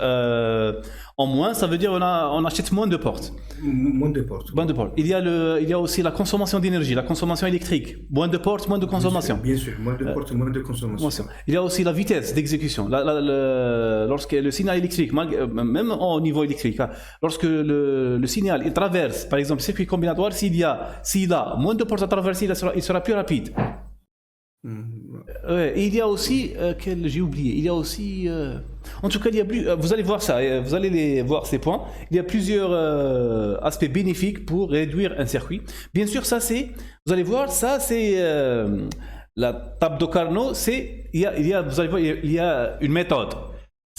en moins, ça veut dire on achète moins de portes. Moins de portes. Il y a aussi la consommation d'énergie, la consommation électrique. Moins de portes, moins de consommation. Bien sûr, moins de portes, moins de consommation. Il y a aussi la vitesse d'exécution. Lorsque le signal électrique, même au niveau électrique, lorsque le signal il traverse, par exemple, circuit combinatoire, s'il a moins de portes à traverser, il sera plus rapide. Et il y a aussi, j'ai oublié, il y a aussi, en tout cas, vous allez voir ça, vous allez voir ces points. Il y a plusieurs aspects bénéfiques pour réduire un circuit. Bien sûr, vous allez voir, ça c'est la table de Carnot. Vous allez voir, il y a une méthode.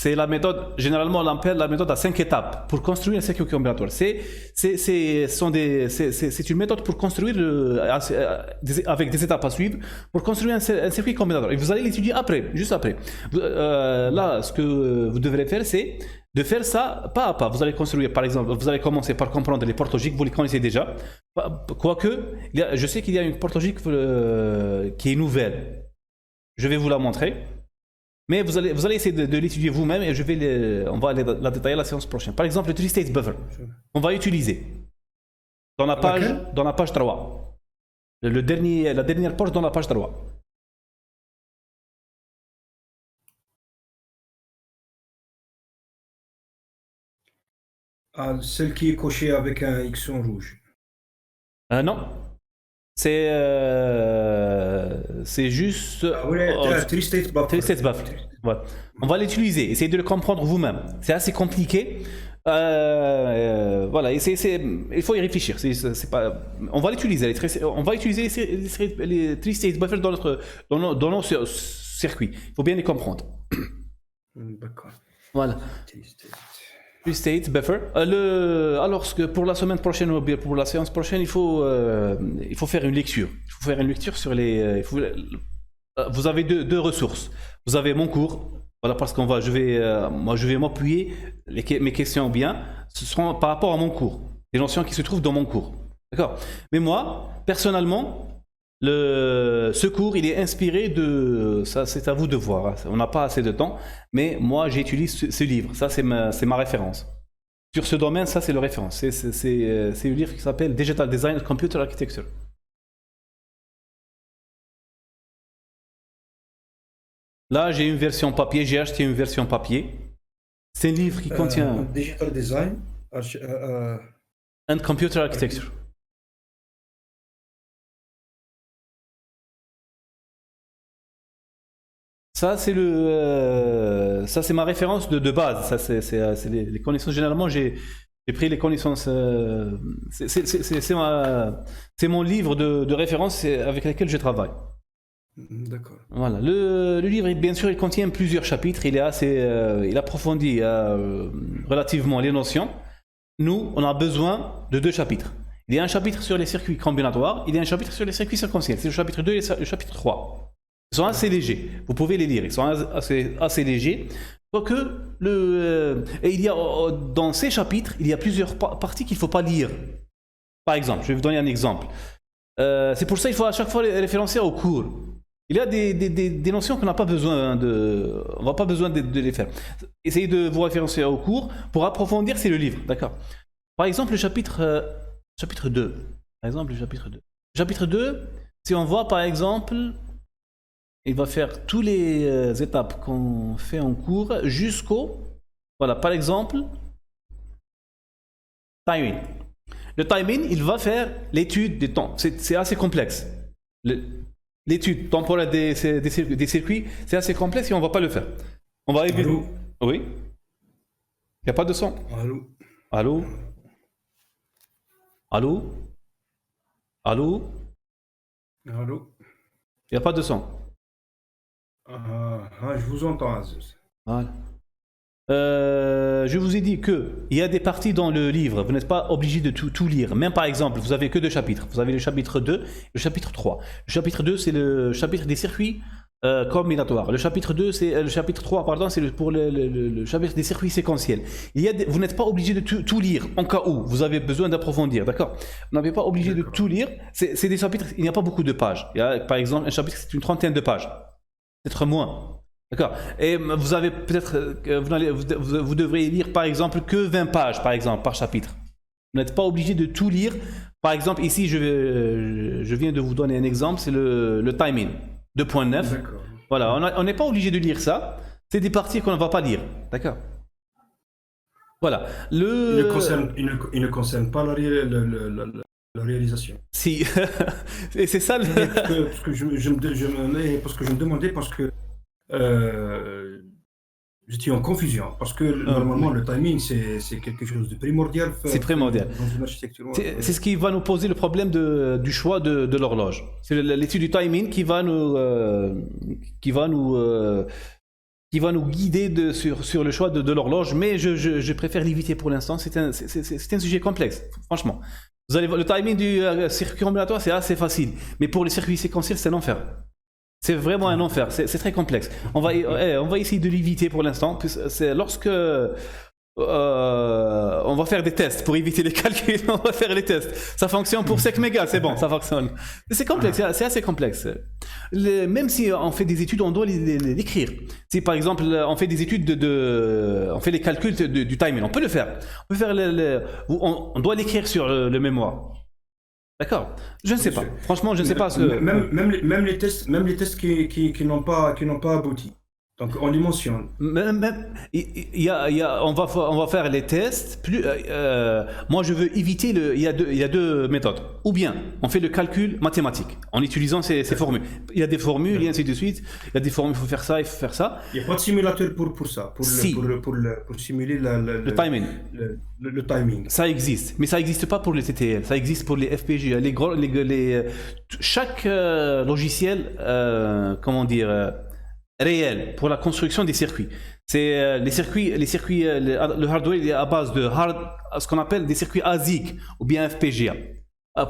C'est la méthode, généralement on appelle la méthode à 5 étapes pour construire un circuit combinatoire. C'est une méthode pour construire avec des étapes à suivre pour construire un circuit combinatoire. Et vous allez l'étudier après, juste après. Là, ce que vous devrez faire, c'est de faire ça pas à pas. Vous allez construire, par exemple, vous allez commencer par comprendre les portes logiques, vous les connaissez déjà. Quoique, je sais qu'il y a une porte logique qui est nouvelle. Je vais vous la montrer. Mais vous allez essayer de l'étudier vous-même et on va la détailler la séance prochaine. Par exemple, le three-state buffer. On va utiliser dans la page 3. La dernière porte dans la page 3. Ah, celle qui est cochée avec un X en rouge. Non. C'est juste... Ah oui, three-state buffer. Three-state buffer. Voilà. On va l'utiliser. Essayez de le comprendre vous-même. C'est assez compliqué. Voilà. Il faut y réfléchir. On va l'utiliser. On va utiliser les three-state buffer dans nos circuits. Il faut bien les comprendre. D'accord. Voilà. Three-state buffer. Alors que pour la semaine prochaine ou bien pour la séance prochaine, il faut faire une lecture. Il faut faire une lecture sur les. Vous avez deux ressources. Vous avez mon cours. Voilà, parce je vais m'appuyer mes questions bien. Ce seront par rapport à mon cours, les notions qui se trouvent dans mon cours. D'accord. Mais moi, personnellement, ce cours, il est inspiré de... Ça, c'est à vous de voir. Hein. On n'a pas assez de temps. Mais moi, j'utilise ce livre. Ça, c'est ma référence. Sur ce domaine, ça, c'est la référence. C'est le livre qui s'appelle Digital Design and Computer Architecture. Là, j'ai une version papier. J'ai acheté une version papier. C'est un livre qui contient... Digital Design and Computer Architecture. Ça, c'est ma référence de base. Ça, c'est les connaissances. Généralement, j'ai pris les connaissances. C'est mon livre de référence avec lequel je travaille. D'accord. Voilà. Le livre, bien sûr, il contient plusieurs chapitres. Il approfondit relativement les notions. Nous, on a besoin de 2 chapitres. Il y a un chapitre sur les circuits combinatoires. Il y a un chapitre sur les circuits séquentiels. C'est le chapitre 2 et le chapitre 3. Ils sont assez légers. Vous pouvez les lire. Ils sont assez légers. Quoique, dans ces chapitres, il y a plusieurs parties qu'il ne faut pas lire. Par exemple, je vais vous donner un exemple. C'est pour ça qu'il faut à chaque fois les référencer au cours. Il y a des notions qu'on n'a pas besoin on n'a pas besoin de les faire. Essayez de vous référencer au cours. Pour approfondir, c'est le livre. D'accord. Par exemple, le chapitre 2. Par exemple, le chapitre 2. Le chapitre 2, si on voit par exemple... Il va faire toutes les étapes qu'on fait en cours jusqu'au... Voilà, par exemple, timing. Le timing, il va faire l'étude des temps. C'est assez complexe. L'étude temporelle des circuits, c'est assez complexe et on ne va pas le faire. On va éviter... Oui. Il n'y a pas de son. Allô. Allô. Allô. Allô. Allô. Il n'y a pas de son. Je vous entends, Azus. Voilà. Je vous ai dit qu'il y a des parties dans le livre, vous n'êtes pas obligé de tout lire. Même par exemple, vous avez que 2 chapitres. Vous avez le chapitre 2 et le chapitre 3. Le chapitre 2, c'est le chapitre des circuits combinatoires. Le chapitre 2, c'est le chapitre 3, pardon, c'est pour le chapitre des circuits séquentiels. Vous n'êtes pas obligé de tout lire en cas où vous avez besoin d'approfondir, d'accord? Vous n'êtes pas obligé de tout lire. C'est des chapitres, il n'y a pas beaucoup de pages. Il y a, par exemple, un chapitre, c'est une 30aine de pages. Peut-être moins. D'accord. Et vous avez peut-être, vous devriez lire par exemple que 20 pages par exemple par chapitre. Vous n'êtes pas obligé de tout lire. Par exemple, ici, je viens de vous donner un exemple, c'est le timing 2.9. Voilà, on n'est pas obligé de lire ça. C'est des parties qu'on ne va pas lire. D'accord. Voilà. Il ne concerne pas la réalisation. Si. Et c'est ça parce que je me demandais, parce que j'étais en confusion. Parce que normalement, le timing, c'est quelque chose de primordial. C'est primordial. Dans une architecture. C'est ce qui va nous poser le problème du choix de l'horloge. C'est l'étude du timing qui va qui va nous guider sur le choix de l'horloge, mais je préfère l'éviter pour l'instant. C'est un sujet complexe, franchement. Vous allez voir, le timing du circuit combinatoire, c'est assez facile, mais pour les circuits séquentiels, c'est l'enfer. C'est vraiment un enfer, c'est très complexe. On va essayer de l'éviter pour l'instant. C'est lorsque on va faire des tests pour éviter les calculs, on va faire les tests. Ça fonctionne pour 5 mégas, c'est bon, ça fonctionne. C'est complexe, c'est assez complexe. Même si on fait des études, on doit l'écrire. Si par exemple on fait des études on fait les calculs du timing, on peut le faire. On peut faire on doit l'écrire sur le mémoire. D'accord. Je ne sais pas. Franchement, je ne sais pas. Même les tests qui n'ont pas abouti. Donc on les mentionne. On va faire les tests. Moi, je veux éviter il y a deux méthodes. Ou bien on fait le calcul mathématique en utilisant ces formules. Il y a des formules et ainsi de suite. Il y a des formules, il faut faire ça, il faut faire ça. Il n'y a pas de simulateur pour ça, pour simuler le timing. Le timing. Ça existe, mais ça n'existe pas pour les TTL. Ça existe pour les FPGA. Chaque logiciel, comment dire, réel pour la construction des circuits. C'est les circuits, le hardware est à base de ce qu'on appelle des circuits ASIC ou bien FPGA.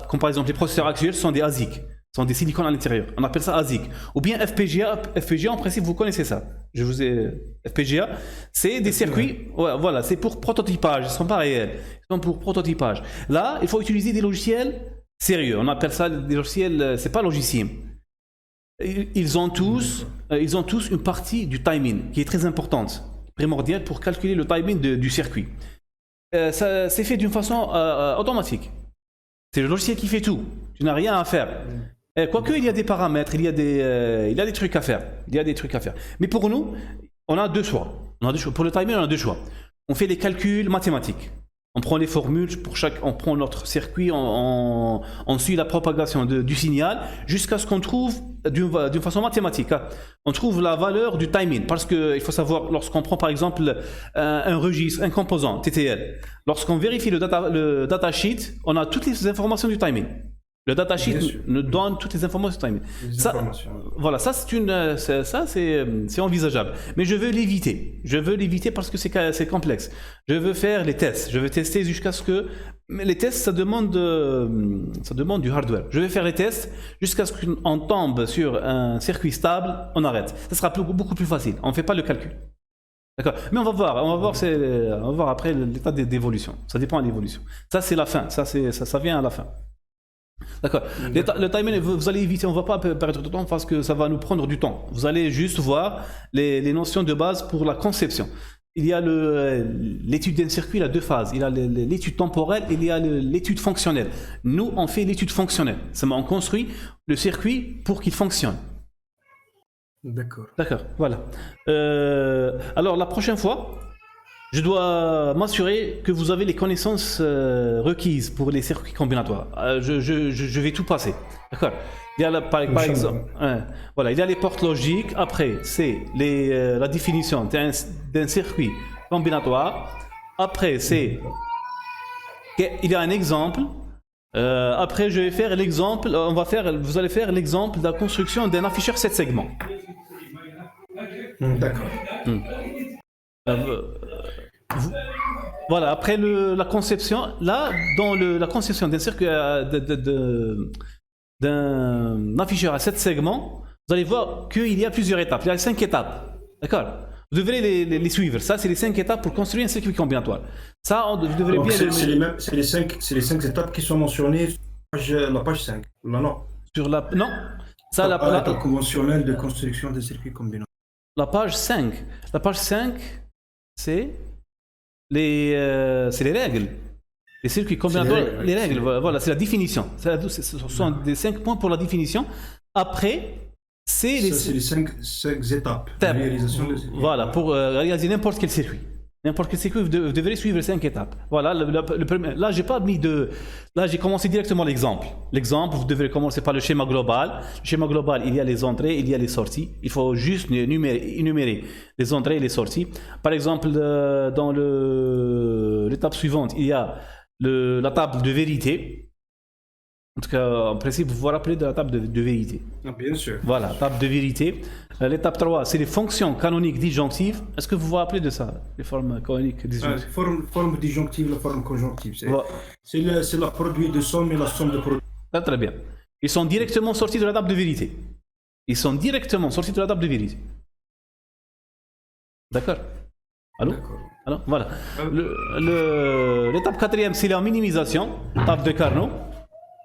Comme par exemple les processeurs actuels sont des ASIC, sont des silicones à l'intérieur. On appelle ça ASIC. Ou bien FPGA. FPGA en principe vous connaissez ça. FPGA, c'est des circuits. Ouais, voilà, c'est pour prototypage. Ils sont pas réels. Ils sont pour prototypage. Là, il faut utiliser des logiciels sérieux. On appelle ça des logiciels. C'est pas logiciel. Ils ont tous une partie du timing qui est très importante, primordiale pour calculer le timing du circuit. Ça c'est fait d'une façon automatique. C'est le logiciel qui fait tout. Tu n'as rien à faire. Quoique il y a des paramètres, il y a des trucs à faire. Mais pour nous, on a deux choix. Pour le timing, on a deux choix. On fait les calculs mathématiques. On prend les formules on prend notre circuit, on suit la propagation du signal jusqu'à ce qu'on trouve d'une façon mathématique. On trouve la valeur du timing parce qu'il faut savoir lorsqu'on prend par exemple un registre, un composant TTL, lorsqu'on vérifie le datasheet, on a toutes les informations du timing. Le datasheet nous donne toutes les informations du timing. Voilà, ça c'est envisageable. Mais je veux l'éviter parce que c'est complexe. Je veux faire les tests. Je veux tester jusqu'à ce que... Mais les tests, ça demande du hardware. Je vais faire les tests jusqu'à ce qu'on tombe sur un circuit stable, on arrête. Ça sera beaucoup plus facile. On ne fait pas le calcul. D'accord. Mais on va voir après l'état d'évolution. Ça dépend de l'évolution. Ça c'est la fin. Ça vient à la fin. D'accord. Le timing, vous allez éviter, on ne va pas perdre de temps parce que ça va nous prendre du temps. Vous allez juste voir les notions de base pour la conception. Il y a l'étude d'un circuit, il a deux phases. Il y a l'étude temporelle et il y a l'étude fonctionnelle. Nous, on fait l'étude fonctionnelle. On construit le circuit pour qu'il fonctionne. D'accord. Voilà. Alors, la prochaine fois, je dois m'assurer que vous avez les connaissances requises pour les circuits combinatoires. Je vais tout passer. D'accord. Il y a par exemple, voilà, il y a les portes logiques. Après, c'est la définition d'un circuit combinatoire. Après, il y a un exemple. Après, je vais faire l'exemple. Vous allez faire l'exemple de la construction d'un afficheur 7 segments. D'accord. Voilà, après la conception, là, dans la conception d'un circuit, d'un afficheur à 7 segments, vous allez voir qu'il y a plusieurs étapes. Il y a 5 étapes. D'accord. Vous devrez les suivre. Ça, c'est les 5 étapes pour construire un circuit combinatoire. Ça, vous devrez donc bien... C'est les 5 étapes qui sont mentionnées sur la page 5. Là, non. Non. Ça, l'étape conventionnelle de construction des circuits combinatoires. La page 5. La page 5, c'est les règles. Les circuits combinatoires, les règles, voilà, c'est la définition. Ce sont des 5 points pour la définition. Après, c'est les 5 étapes de réalisation de circuit. Voilà, pour réaliser n'importe quel circuit. N'importe quel circuit, vous devrez suivre les 5 étapes. Voilà, le premier. Là, Là, j'ai commencé directement l'exemple. L'exemple, vous devrez commencer par le schéma global. Le schéma global, il y a les entrées, il y a les sorties. Il faut juste énumérer les entrées et les sorties. Par exemple, dans l'étape suivante, il y a la table de vérité. En tout cas, en principe, vous vous rappelez de la table de vérité. Ah, bien sûr. Voilà, table de vérité. L'étape 3, c'est les fonctions canoniques disjonctives. Est-ce que vous vous rappelez de ça, les formes canoniques disjonctives? Forme disjonctive, la forme conjonctive. Voilà. C'est la produit de somme et la somme de produit. Très, très bien. Ils sont directement sortis de la table de vérité. Ils sont directement sortis de la table de vérité. D'accord? Allô? D'accord. Alors, voilà. L'étape 4e, c'est la minimisation, table de Carnot.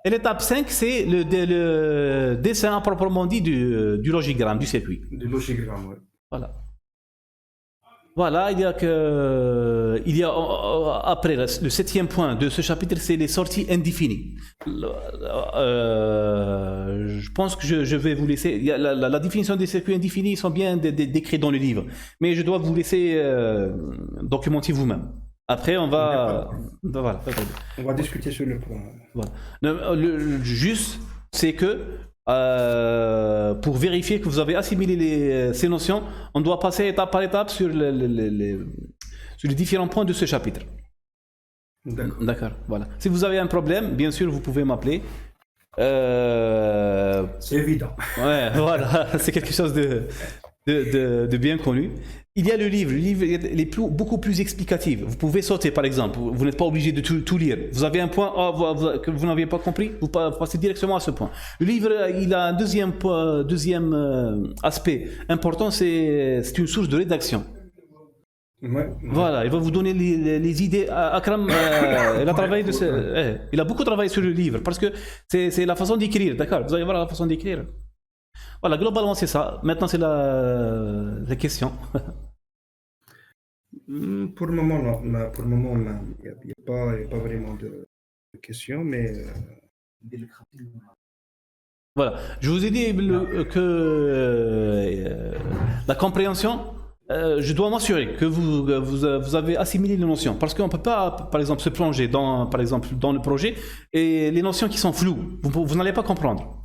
Et l'étape 5, c'est le dessin à proprement dit du logigramme, du circuit. Du logigramme, oui. Voilà. Voilà, il y a après le 7e point de ce chapitre, c'est les sorties indéfinies. Je pense que je vais vous laisser. La définition des circuits indéfinis sont bien décrits dans le livre, mais je dois vous laisser documenter vous-même. Après, on va. Voilà. On va discuter sur le point. Voilà. Juste, c'est que pour vérifier que vous avez assimilé ces notions, on doit passer étape par étape sur les différents points de ce chapitre. D'accord. D'accord, voilà. Si vous avez un problème, bien sûr, vous pouvez m'appeler. C'est évident. Ouais, voilà, c'est quelque chose de bien connu. Il y a le livre il est beaucoup plus explicatif. Vous pouvez sauter par exemple, vous n'êtes pas obligé de tout lire. Vous avez un point que vous n'aviez pas compris, vous passez directement à ce point. Le livre, il a un deuxième aspect important, c'est une source de rédaction. Ouais. Voilà, il va vous donner les idées. Akram, il a beaucoup travaillé sur le livre parce que c'est la façon d'écrire, d'accord? Vous allez voir la façon d'écrire. Voilà, globalement c'est ça. Maintenant c'est la question. Pour le moment, non. Pour le moment, il n'y a pas vraiment de questions, mais Voilà, je vous ai dit que la compréhension, je dois m'assurer que vous avez assimilé les notions, parce qu'on ne peut pas, par exemple, se plonger dans le projet et les notions qui sont floues, vous n'allez pas comprendre.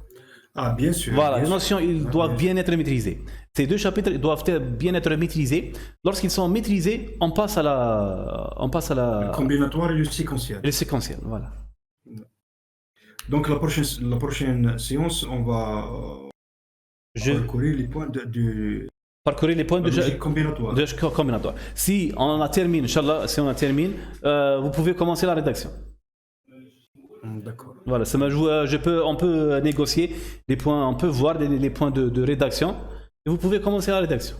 Ah, bien sûr. Voilà, bien les notions, ils doivent bien être maîtrisées. Ces deux chapitres doivent bien être maîtrisés. Lorsqu'ils sont maîtrisés, on passe à la Le combinatoire et le séquentiel. Le séquentiel, voilà. Donc la prochaine séance, on va parcourir les points parcourir les points de combinatoire. Si on a terminé, Inch'Allah, vous pouvez commencer la rédaction. D'accord. Voilà, on peut négocier les points, on peut voir les points de rédaction et vous pouvez commencer la rédaction.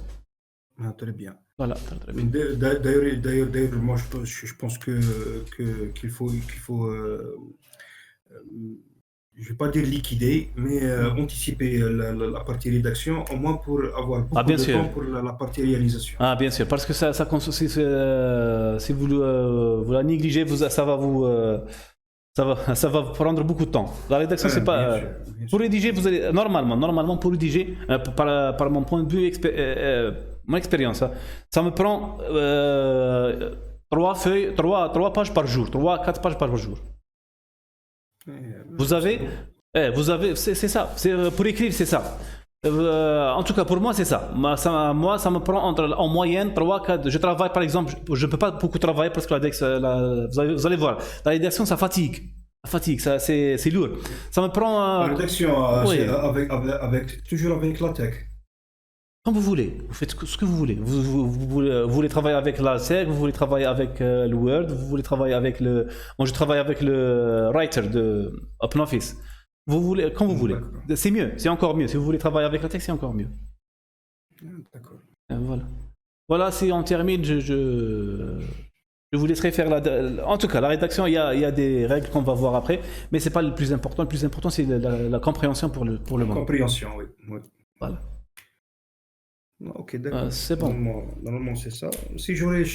Ah, très bien. Voilà, très bien. D'ailleurs, moi je pense qu'il faut je ne vais pas dire liquider, mais anticiper la partie rédaction, au moins pour avoir beaucoup de temps pour la partie réalisation. Ah, bien sûr, parce que si vous la négligez, ça va prendre beaucoup de temps. La rédaction, c'est pas. Bien sûr. Pour rédiger, vous allez. Normalement, pour rédiger, par mon point de vue, mon expérience, ça me prend 3 pages par jour, 4 pages par jour. Vous avez, c'est ça. Pour écrire, c'est ça. En tout cas, pour moi, c'est ça. Moi, ça me prend en moyenne 3-4. Je travaille, par exemple, je ne peux pas beaucoup travailler parce que vous allez voir, la rédaction, ça fatigue. C'est lourd. Ça me prend. La rédaction, toujours avec la tech. Comme vous voulez, vous faites ce que vous voulez. Vous voulez travailler avec la SEC, vous voulez travailler avec le Word, vous voulez travailler avec le. Moi, je travaille avec le Writer de OpenOffice. Vous voulez, quand vous voulez. C'est mieux, c'est encore mieux. Si vous voulez travailler avec la tech, c'est encore mieux. D'accord. Voilà. Voilà, si on termine, je vous laisserai faire en tout cas, la rédaction, il y a des règles qu'on va voir après, mais c'est pas le plus important. Le plus important, c'est la compréhension pour le moment. Compréhension, oui. Voilà. Ok, d'accord. C'est bon. Normalement, c'est ça. Si j'aurais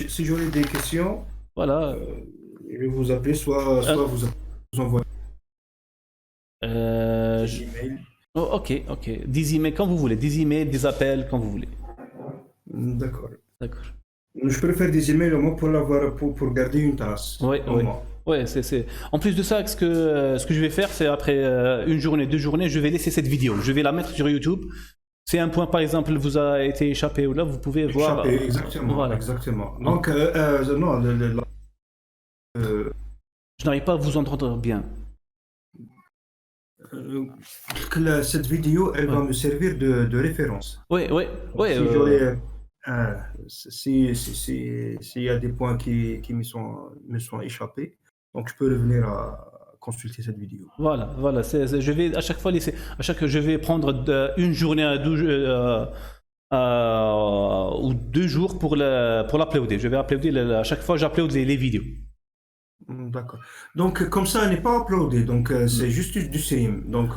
des questions, voilà. Je vais vous appeler, soit vous envoyer des emails. Oh, ok. Des emails quand vous voulez. Des emails, des appels quand vous voulez. D'accord. Je préfère des emails au moins pour garder une trace. Oui. C'est. En plus de ça, ce que je vais faire, c'est après une journée, 2 journées, je vais laisser cette vidéo. Je vais la mettre sur YouTube. Si un point, par exemple, vous a été échappé ou là, vous pouvez voir. Exactement. Voilà. Exactement. Donc, non, je n'arrive pas à vous entendre bien. Cette vidéo, elle va me servir de référence. Oui, oui, oui. Si j'aurais, s'il y a des points qui me sont échappés, donc je peux revenir à consulter cette vidéo. Voilà, voilà. Je vais à chaque fois laisser, je vais prendre une journée ou 2 jours pour l'uploader. Je vais uploader à chaque fois, j'upload les vidéos. D'accord. Donc, comme ça, elle n'est pas uploadée. Donc, c'est juste du stream. Donc,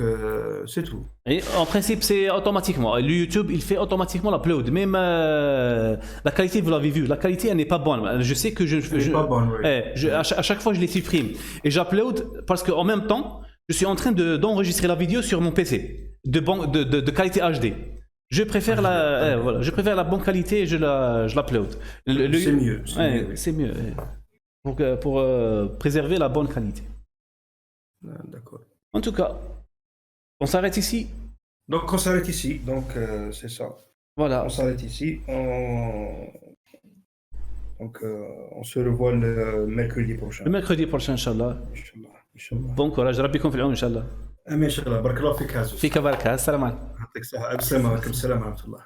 c'est tout. Et en principe, c'est automatiquement. Le YouTube, il fait automatiquement l'upload. Même la qualité, vous l'avez vu, la qualité, elle n'est pas bonne. Je sais que Elle n'est pas bonne, oui. À chaque fois, je les supprime. Et j'upload parce qu'en même temps, je suis en train d'enregistrer la vidéo sur mon PC de qualité HD. Je préfère voilà, je préfère la bonne qualité et je l'upload. C'est mieux. C'est mieux. Pour préserver la bonne qualité. D'accord. En tout cas, on s'arrête ici. Donc, on s'arrête ici. Donc, c'est ça. Voilà. On s'arrête ici. Donc, on se revoit le mercredi prochain. Le mercredi prochain, Inch'Allah. Inch'Allah. Bon courage. ربي يكون في العون إن شاء الله. آمين إن شاء الله. بارك الله فيك عزوز. فيك بركة. السلام عليكم. يعطيك الصحة. السلام عليكم. السلام ورحمة الله.